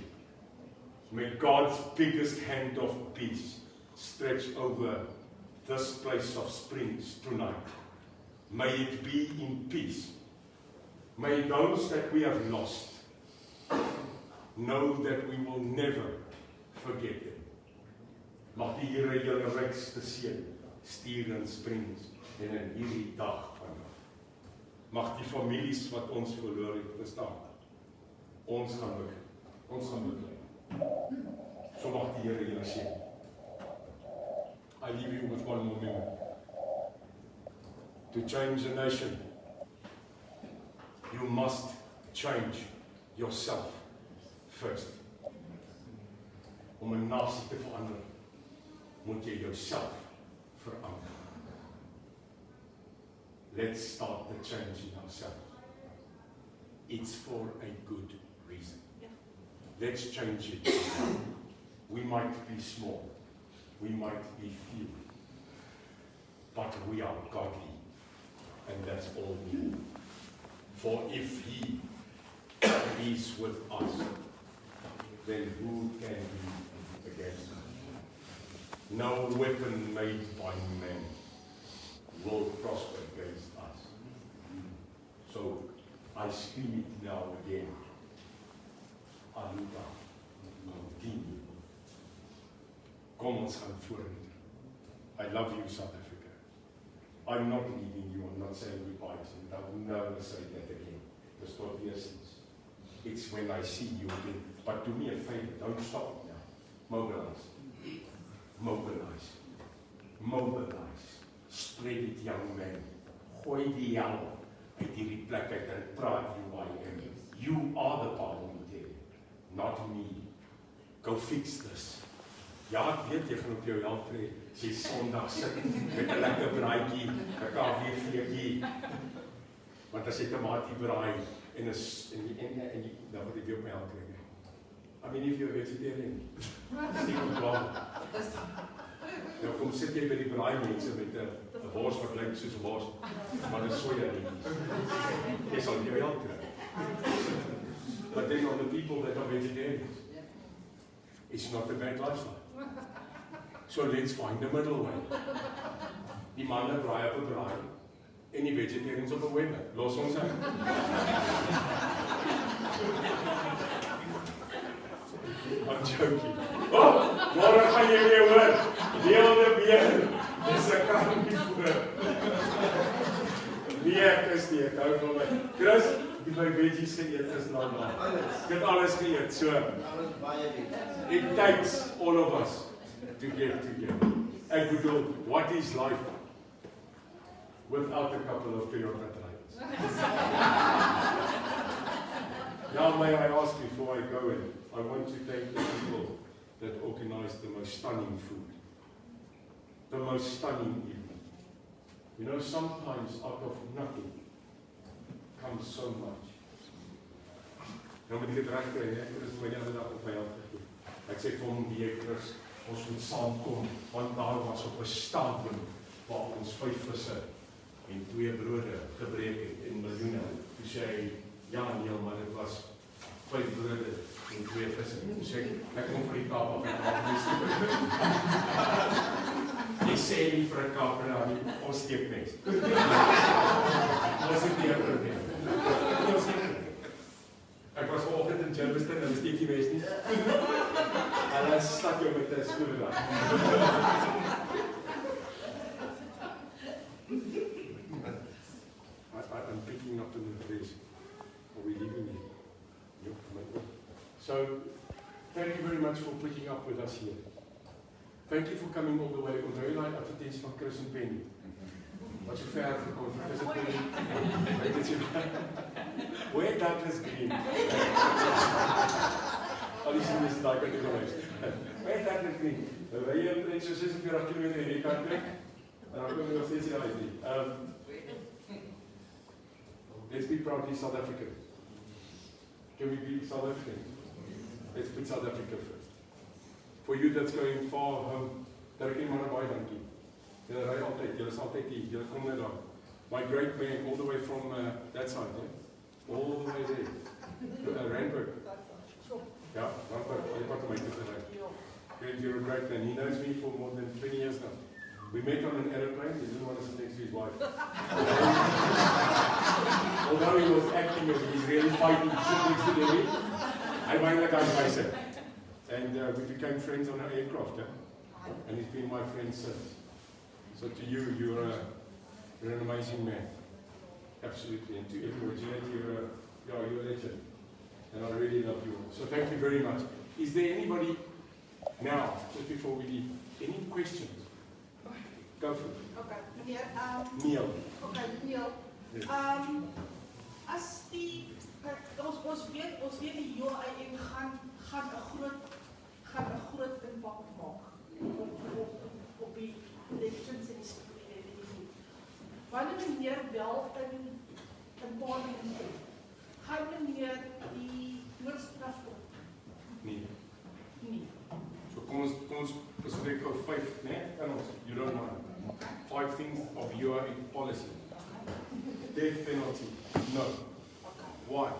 May God's biggest hand of peace stretch over this place of springs tonight. May it be in peace. May those that we have lost know that we will never forget them. Mag die Here julle rykste seën stuur in Springs en in hierdie dag vandag. Mag die families wat ons verloor het bestaan. Ons gaan beklei. So mag die Here julle seën. I leave you with one more minute. To change a nation, you must change yourself first. Om 'n nasie te verander, moet jy jouself verander. Let's start the change in ourselves. It's for a good reason. Let's change it. We might be small, we might be few, but we are godly, and that's all we need. For if He is with us, then who can be against us? No weapon made by man will prosper against us. So I scream it now again. Aluka, continue. Kom ons gaan vorentoe. I love you, South Africa. I'm not leaving you, I'm not saying goodbyes, and I will never say that again. That's not the essence. It's when I see you again. But do me a favor, don't stop now. Mobilize. Mobilize. Mobilize. Spread it, young man. Gooi die hel uit hierdie plek uit en praat you I am. You are the parliamentarian, not me. Go fix this. Ja, ek weet jy gaan op jou help tree. Sy Sondag sit met 'n lekker braaitjie, 'n KV-vleetjie. Want as jy tamatie braai en dan moet ek jou op my help kry. I mean, if you're a vegetarian, stiek op klaar. Nou kom sit jy by die braai mense met 'n wors wat lyk soos 'n wors, maar dit is soja nie. Jy sal jou help kry. But then on the people that are vegetarians, it's not a bad lifestyle. So let's find the middle way. Die manne braai op 'n braai en die vegetarians op 'n webber. Los ons uit. I'm joking. Oh, môre gaan jy weer hoor. Deelde weer. Dis 'n kampie voor. Nee, ek is nie. Ek hou van my. Chris, die my veggies geëet is nou. Ek het alles geëet, so. Alles baie lief. It takes all of us to get together. Ek bedoel, what is life without a couple of Toyota drivers? Now may I ask before I go in, I want to thank the people that organized the most stunning food. The most stunning evening. You know, sometimes out of nothing comes so much. Nou moet ek dit reg kry, ek het my die ander dag op my hand gegee. Ek sê vir hom, die Chris, ons moet saamkom, want daar was op 'n stadium waar ons 5 visse en 2 brode gebreek het en miljoene. Toe sê hy, ja nee, maar dit was 5 brode en 2 visse. Toe sê ek kom vir die Kaap af en maak my stoep. Jy sê nie vir 'n Kaapenaar nie, ons steek mes. Ons het nie 'n probleem. Ek was vanoggend in Germiston en steek die mes nie. Hulle stak jou met 'n skroewedraad. I'm picking up in the place. Are we leaving here? Yep. So, thank you very much for picking up with us here. Thank you for coming all the way. Onthou jy daai advertensie van Chris en Penny? Wat so ver gekom het. Is dit Penny? Weet jy? Where Douglas Green? Al die sien is daai kant toe gewees. Where Douglas Green? Ry jy omtrent so 46 km in die kant trek? En dan kom jy nog steeds hier uit nie. Let's be proudly South African. Can we be South African? Let's put South Africa first. For you that's going far home, daar kan jy maar baie dankie. Julle ry altyd, julle is altyd hier, julle kom net daar. My great man, all the way from that side, yeah? All the way there. Randburg. Yeah, Randburg, jy pak my toe gery. You're a great man. He knows me for more than 20 years now. We met on an aeroplane, he didn't want to sit next to his wife. Although he was acting as he's really fighting to sit next to the lady, I went like I said. And we became friends on our aircraft, yeah? And he's been my friend since. So to you, you're an amazing man. Absolutely. And to everyone, Jeanette, you're a legend. And I really love you all. So thank you very much. Is there anybody now, just before we leave, any questions? Go for it. Okay, meneer, Neil. okay, Neil. Yes. As die, ons weet die UIM gaan 'n groot impak maak op die elections en die wanneer meneer wel in parlement kom, gaan meneer die doodstraf op? Nee. Nee. So kom ons bespreek oor 5, né? Kan ons, you don't know. 5 things of your policy. Death penalty. No. Okay. Why?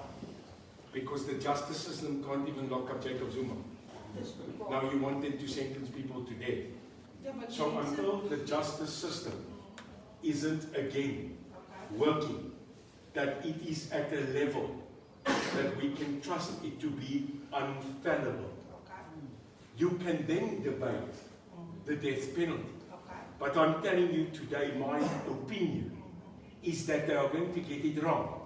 Because the justice system can't even lock up Jacob Zuma. Now you want them to sentence people to death. Yeah, but So mense- until the justice system isn't again Okay. working, that it is at a level that we can trust it to be unfallible, Okay. you can then debate the death penalty. Okay. But I'm telling you today, my opinion is that they are going to get it wrong.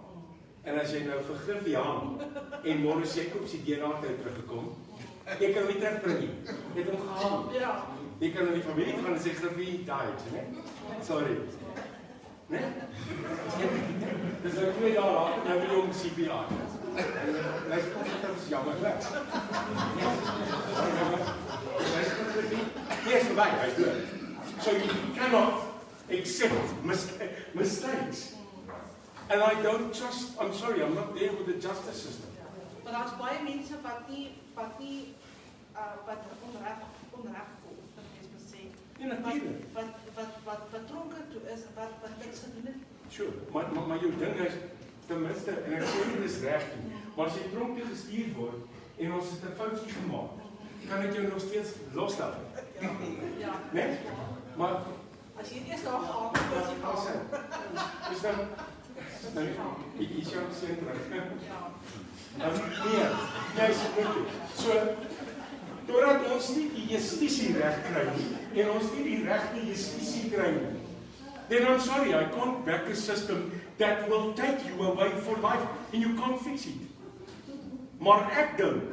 En as jy nou vergif die hang en môre sê kom sy DNA uit teruggekom, jy kan hom nie terugbring nie. Jy het hom gehang. Ja. Jy kan na die familie gaan en sê Griffie died, né? Sorry. Né? Dis nou 2 dae later nou wil jy hom CPR. Hy sê dit is jammer. Yes, verby, hy's dood. So you cannot accept mistakes. And I don't trust, I'm sorry, I'm not there with the justice system. Maar daar's baie mense wat onreg voel, dat mens moet sê. Ja, natuurlijk. Wat dronken toe is, wat niks gedoen het. Sure, maar jou ding is, tenminste, en ek sê nie dis reg nie, maar as jy tronk toe gestuur word, en ons het 'n foutjie gemaak, kan ek jou nog steeds loslaat. Ja. Nee? Maar, As jy eers daar gaan, dan is jy I'll say, gaan. is dan, is jou seun terug. Ja. Nee, jy is goed. So, totdat ons nie die justisie reg kry nie, en ons nie die regte justisie kry nie, then I'm sorry, I can't back a system that will take you away for life, and you can't fix it. Maar ek dink,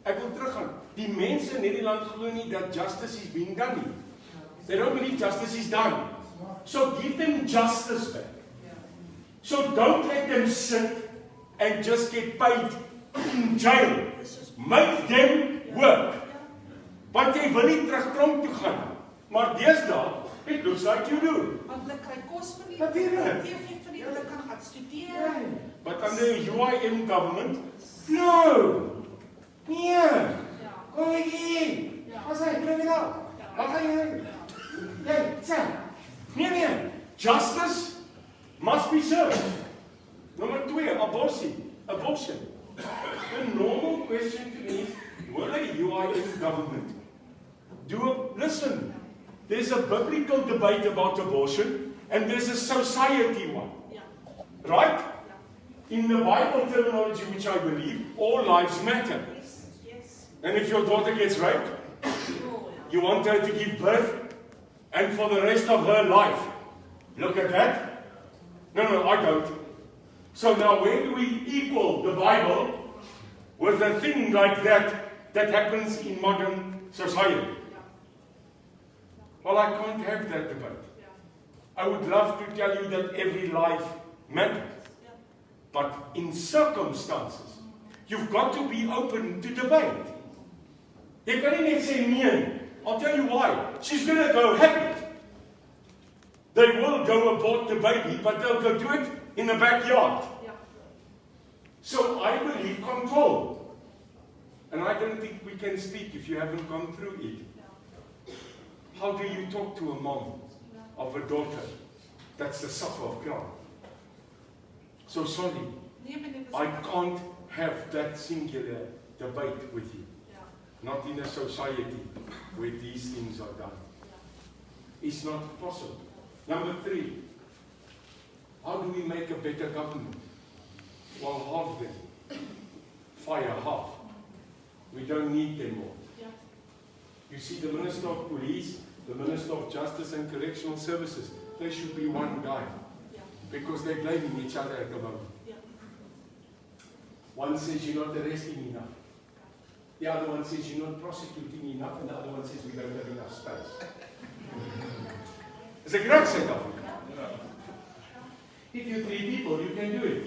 ek wil teruggaan, die mense in hierdie land glo nie dat justice is being done nie. They don't believe justice is done. So give them justice back. So don't let them sit and just get paid in jail. Make them work. Want jy wil nie terug tronk toe gaan. Maar deesdae, it looks like you do. Want hulle kry kos vir die Natuurlijk. TV vir die, hulle kan gaan studeer. But under the UIM government, no. Nee. Ja. Kom ek hier. Ja. Wat sê, bring it out. Wat gaan jy doen? Hey, sê. Nee. Justice must be served. Number 2, abortion. The normal question to me is, will a UIM government listen, there's a biblical debate about abortion, and there's a society one. Ja. Right? Ja. In the Bible terminology, which I believe, all lives matter. Yes. And if your daughter gets raped, Oh, ja. you want her to give birth, and for the rest of her life. Look at that. No, I don't. So now where do we equal the Bible with a thing like that happens in modern society? Well, I can't have that debate. I would love to tell you that every life matters. But in circumstances, you've got to be open to debate. You can't even say nee. I'll tell you why. She's going to go have it. They will go abort the baby, but they'll go do it in the backyard. Ja. So I believe control. And I don't think we can speak if you haven't gone through it. How do you talk to a mom of a daughter that's the sufferer of crime? So sorry, Nee, meneer, dis- I can't have that singular debate with you. Ja. Not in a society where these things are done. It's not possible. Number 3, how do we make a better government? Well, half them. Fire half. We don't need them more. Ja. You see, the Minister of Police, the Minister of Justice and Correctional Services, they should be one guy. Ja. Because they're blaming each other at the moment. Ja. One says you're not arresting enough. The other one says you're not prosecuting enough, and the other one says we don't have enough space. It's a great setup. If you're 3 people, you can do it.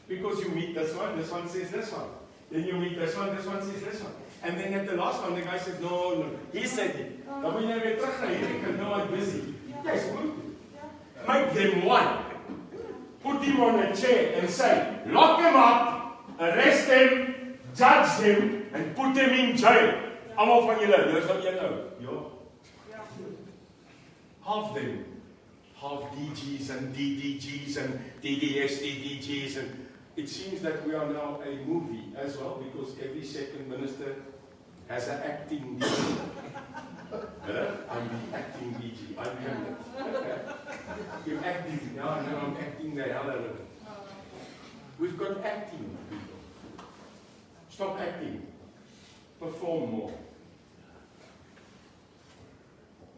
Because you meet this one says this one. Then you meet this one says this one. And then at the last one, the guy said, no, he said it. Dan moet jy weer terug na hierdie kant, no, I'm busy. Yes, make them one. Put him on a chair and say, lock him up, arrest them, judge them, and put them in jail. Almal van julle, dis wat jy nou. Ja. Half them. Half DGs and DDGs and DDS, DDGs, and it seems that we are now a movie as well, because every second minister has an acting DG. I'm the acting DG. I'm Hamlet. You're acting. No, I'm acting the hell out of it. We've got acting people. Stop acting. Perform more.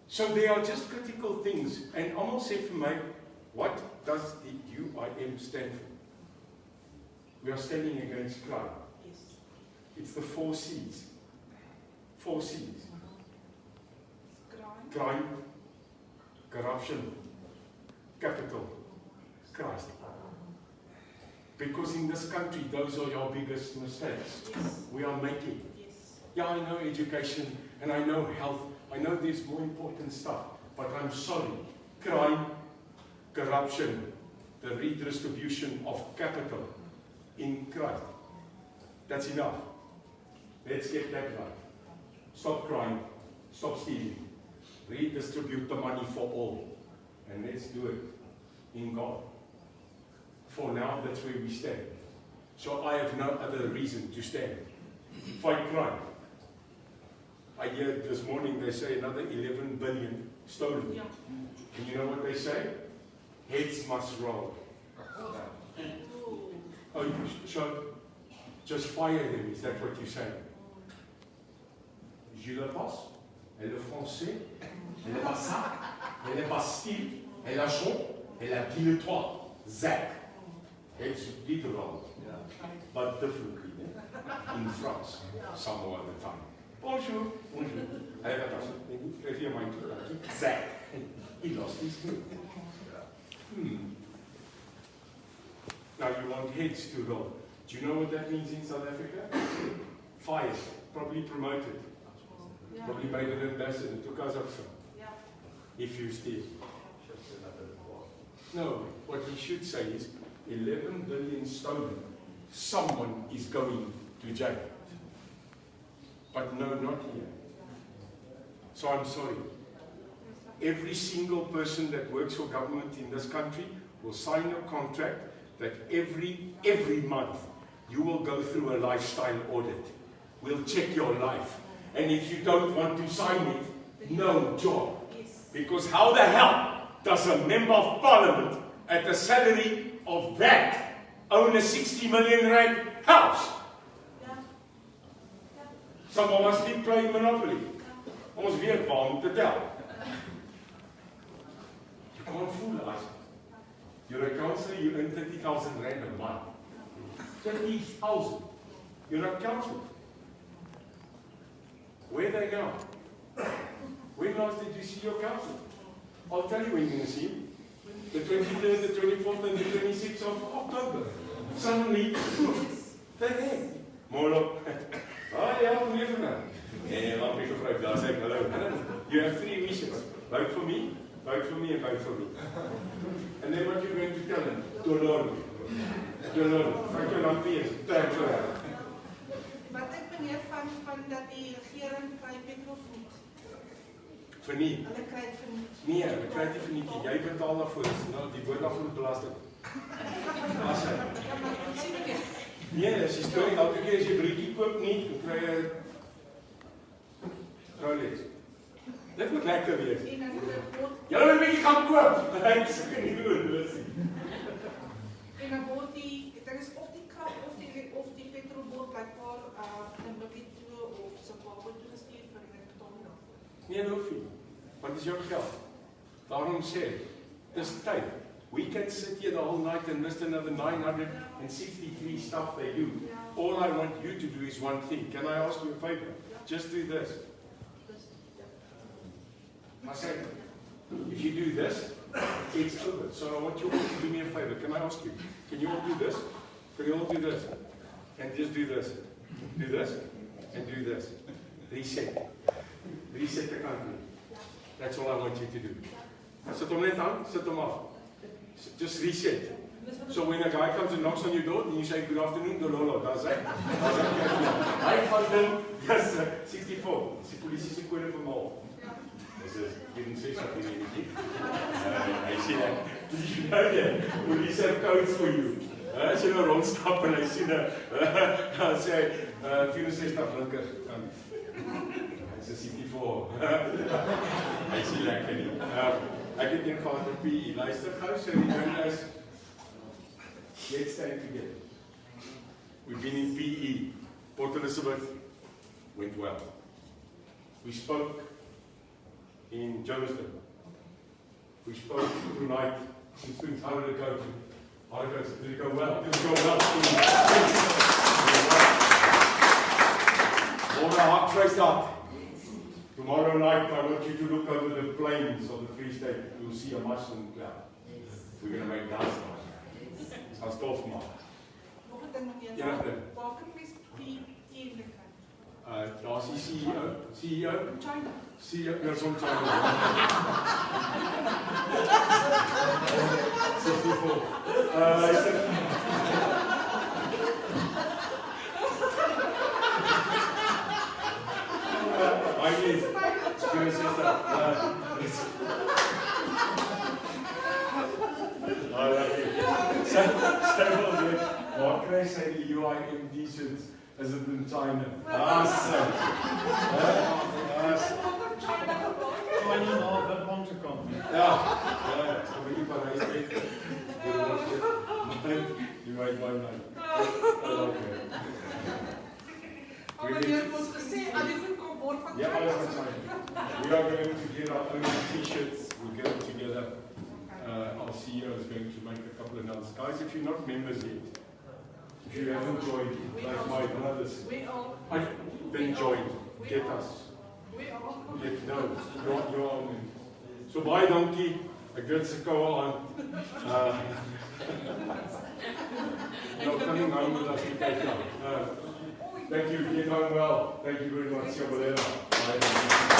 So they are just critical things. And almost say for me, what does the UIM stand for? We are standing against crime. Yes. It's the 4 C's. 4 C's. Crime. Crime, corruption, capital, Christ. Because in this country, those are your biggest mistakes Yes. we are making. Yes. Yeah, I know education, and I know health. I know there's more important stuff, but I'm sorry. Crime, corruption, the redistribution of capital in Christ. That's enough. Let's get that right. Stop crime, stop stealing. Redistribute the money for all. And let's do it in God. For now, that's where we stand. So I have no other reason to stand. Fight crime. I hear this morning they say another 11 billion stolen. Yeah. And you know what they say? Heads must roll. Oh, so just fire them, is that what you're saying? Je le passe, et le français, et le bassin, et le bastille, et la chon, et la guillotin, Zach. It's literal, but differently in France, some other time. Bonjour, bonjour. I have a person, if you mind, Zach. He lost his head. Now you want heads to roll. Do you know what that means in South Africa? Fired, probably promoted, Yeah. probably made an ambassador to Kazakhstan, Yeah. if you steal. No, what he should say is 11 billion stolen. Someone is going to jail. But no, not here. So I'm sorry. Every single person that works for government in this country will sign a contract that every month you will go through a lifestyle audit. We'll check your life. And if you don't want to sign it, no job. Yes. Because how the hell does a member of parliament at the salary of that own a 60 million rand house? Yeah. Someone must be playing Monopoly. Ons weet waar om te tel. You can't fool us. You're a councillor, you earn 30,000 rand a month. 30,000. You're not councillor. Where are they now? When last did you see your councillor? I'll tell you when you're going to see him. The 23rd, the 24th, and the 26th of October. Suddenly, poof, they're there. Molo. Ah, ja, meneer Van der. Nee, laat me gevraagd. Daar zeg ik, hallo. You have 3 wishes. Vote for me, vote for me, and vote for me. And then what you're going to tell them? Dolor. Dolor. Frank your lampiers. Thank for that. Wat ek meneer van dat die regering kry petrolvoet. Verniet. Hulle kry dit verniet. Nee, we krijgen die verniet. Jij betaalt daarvoor. Nou, die wordt afgebelasting. As hy. Ja, maar sien meneer. Nee, as jy stoor, elke keer as jy briekie koop nie, dan kry jy Rolex. Dit moet lekker wees. En dan het word Jy moet 'n bietjie gaan koop. Ek seker nie doen dis nie. en dan word die dit is of die krag of die petrolboot blykbaar Namibië toe of Zimbabwe toe gestuur vir die betaling. Nee, dat hoef nie. Want dit is jou geld. Daarom sê ek, dis tyd. We can sit here the whole night and listen to the 963 stuff they do. All I want you to do is one thing. Can I ask you a favor? Just do this. I said, if you do this, it's over. So I want you all to do me a favor. Can I ask you? Can you all do this? Can you all do this? And just do this. Do this. And do this. Reset. Reset the country. That's all I want you to do. Sit hom net aan, sit hom af. Just reset. So when a guy comes and knocks on your door, and you say, good afternoon, Dololo, that's it. Hy gaan dan, yes, 64. Dis die polisie se kode vir mal. Dis is geen 60 nie. Hy sê dan, dis nou police have codes for you. As jy nou rondstap en hy sien dan sê hy 64 linker. Ek's 'n city voor. Hy sien lekker nie. Ek het een gehad op PE. Luister gou, so die ding is, let's stand together. We've been in PE. Port Elizabeth went well. We spoke in Johannesburg. We spoke tonight. How did it go? Did it go well? Did it go well? Tomorrow night, I want you to look over the plains of the Free State. You'll see a mushroom cloud. We're going to make dance now. I'll stop for now. Nog 'n ding meneer. Ja, nee. Waar kan mens die teen kry? Daar's die CEO. China. CEO, ja, soms China. 64. Waar kry sy die UIM t-shirts? Is dit in China? Awesome. Ja, so vir die Parys weet. Jy weet baie nou. Okay. Maar meneer het ons gesê, al die goed kom word van Yeah, China. alles van China. We are going to get our own t-shirts. We'll get it together. Our CEO is going to make a couple of announcements. Guys, if you're not members yet, if you haven't joined, like my brothers, We all. then join. Get us. We all. Get no, you're on. So baie dankie. Ek weet se koue aan. You're coming home with us to catch up. Thank you. Get home well. Thank you very much, Siabolena.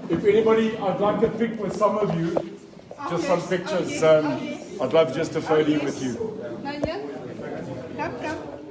If anybody, I'd like a pic with some of you, just some pictures. I'd love just a photo with you. Come.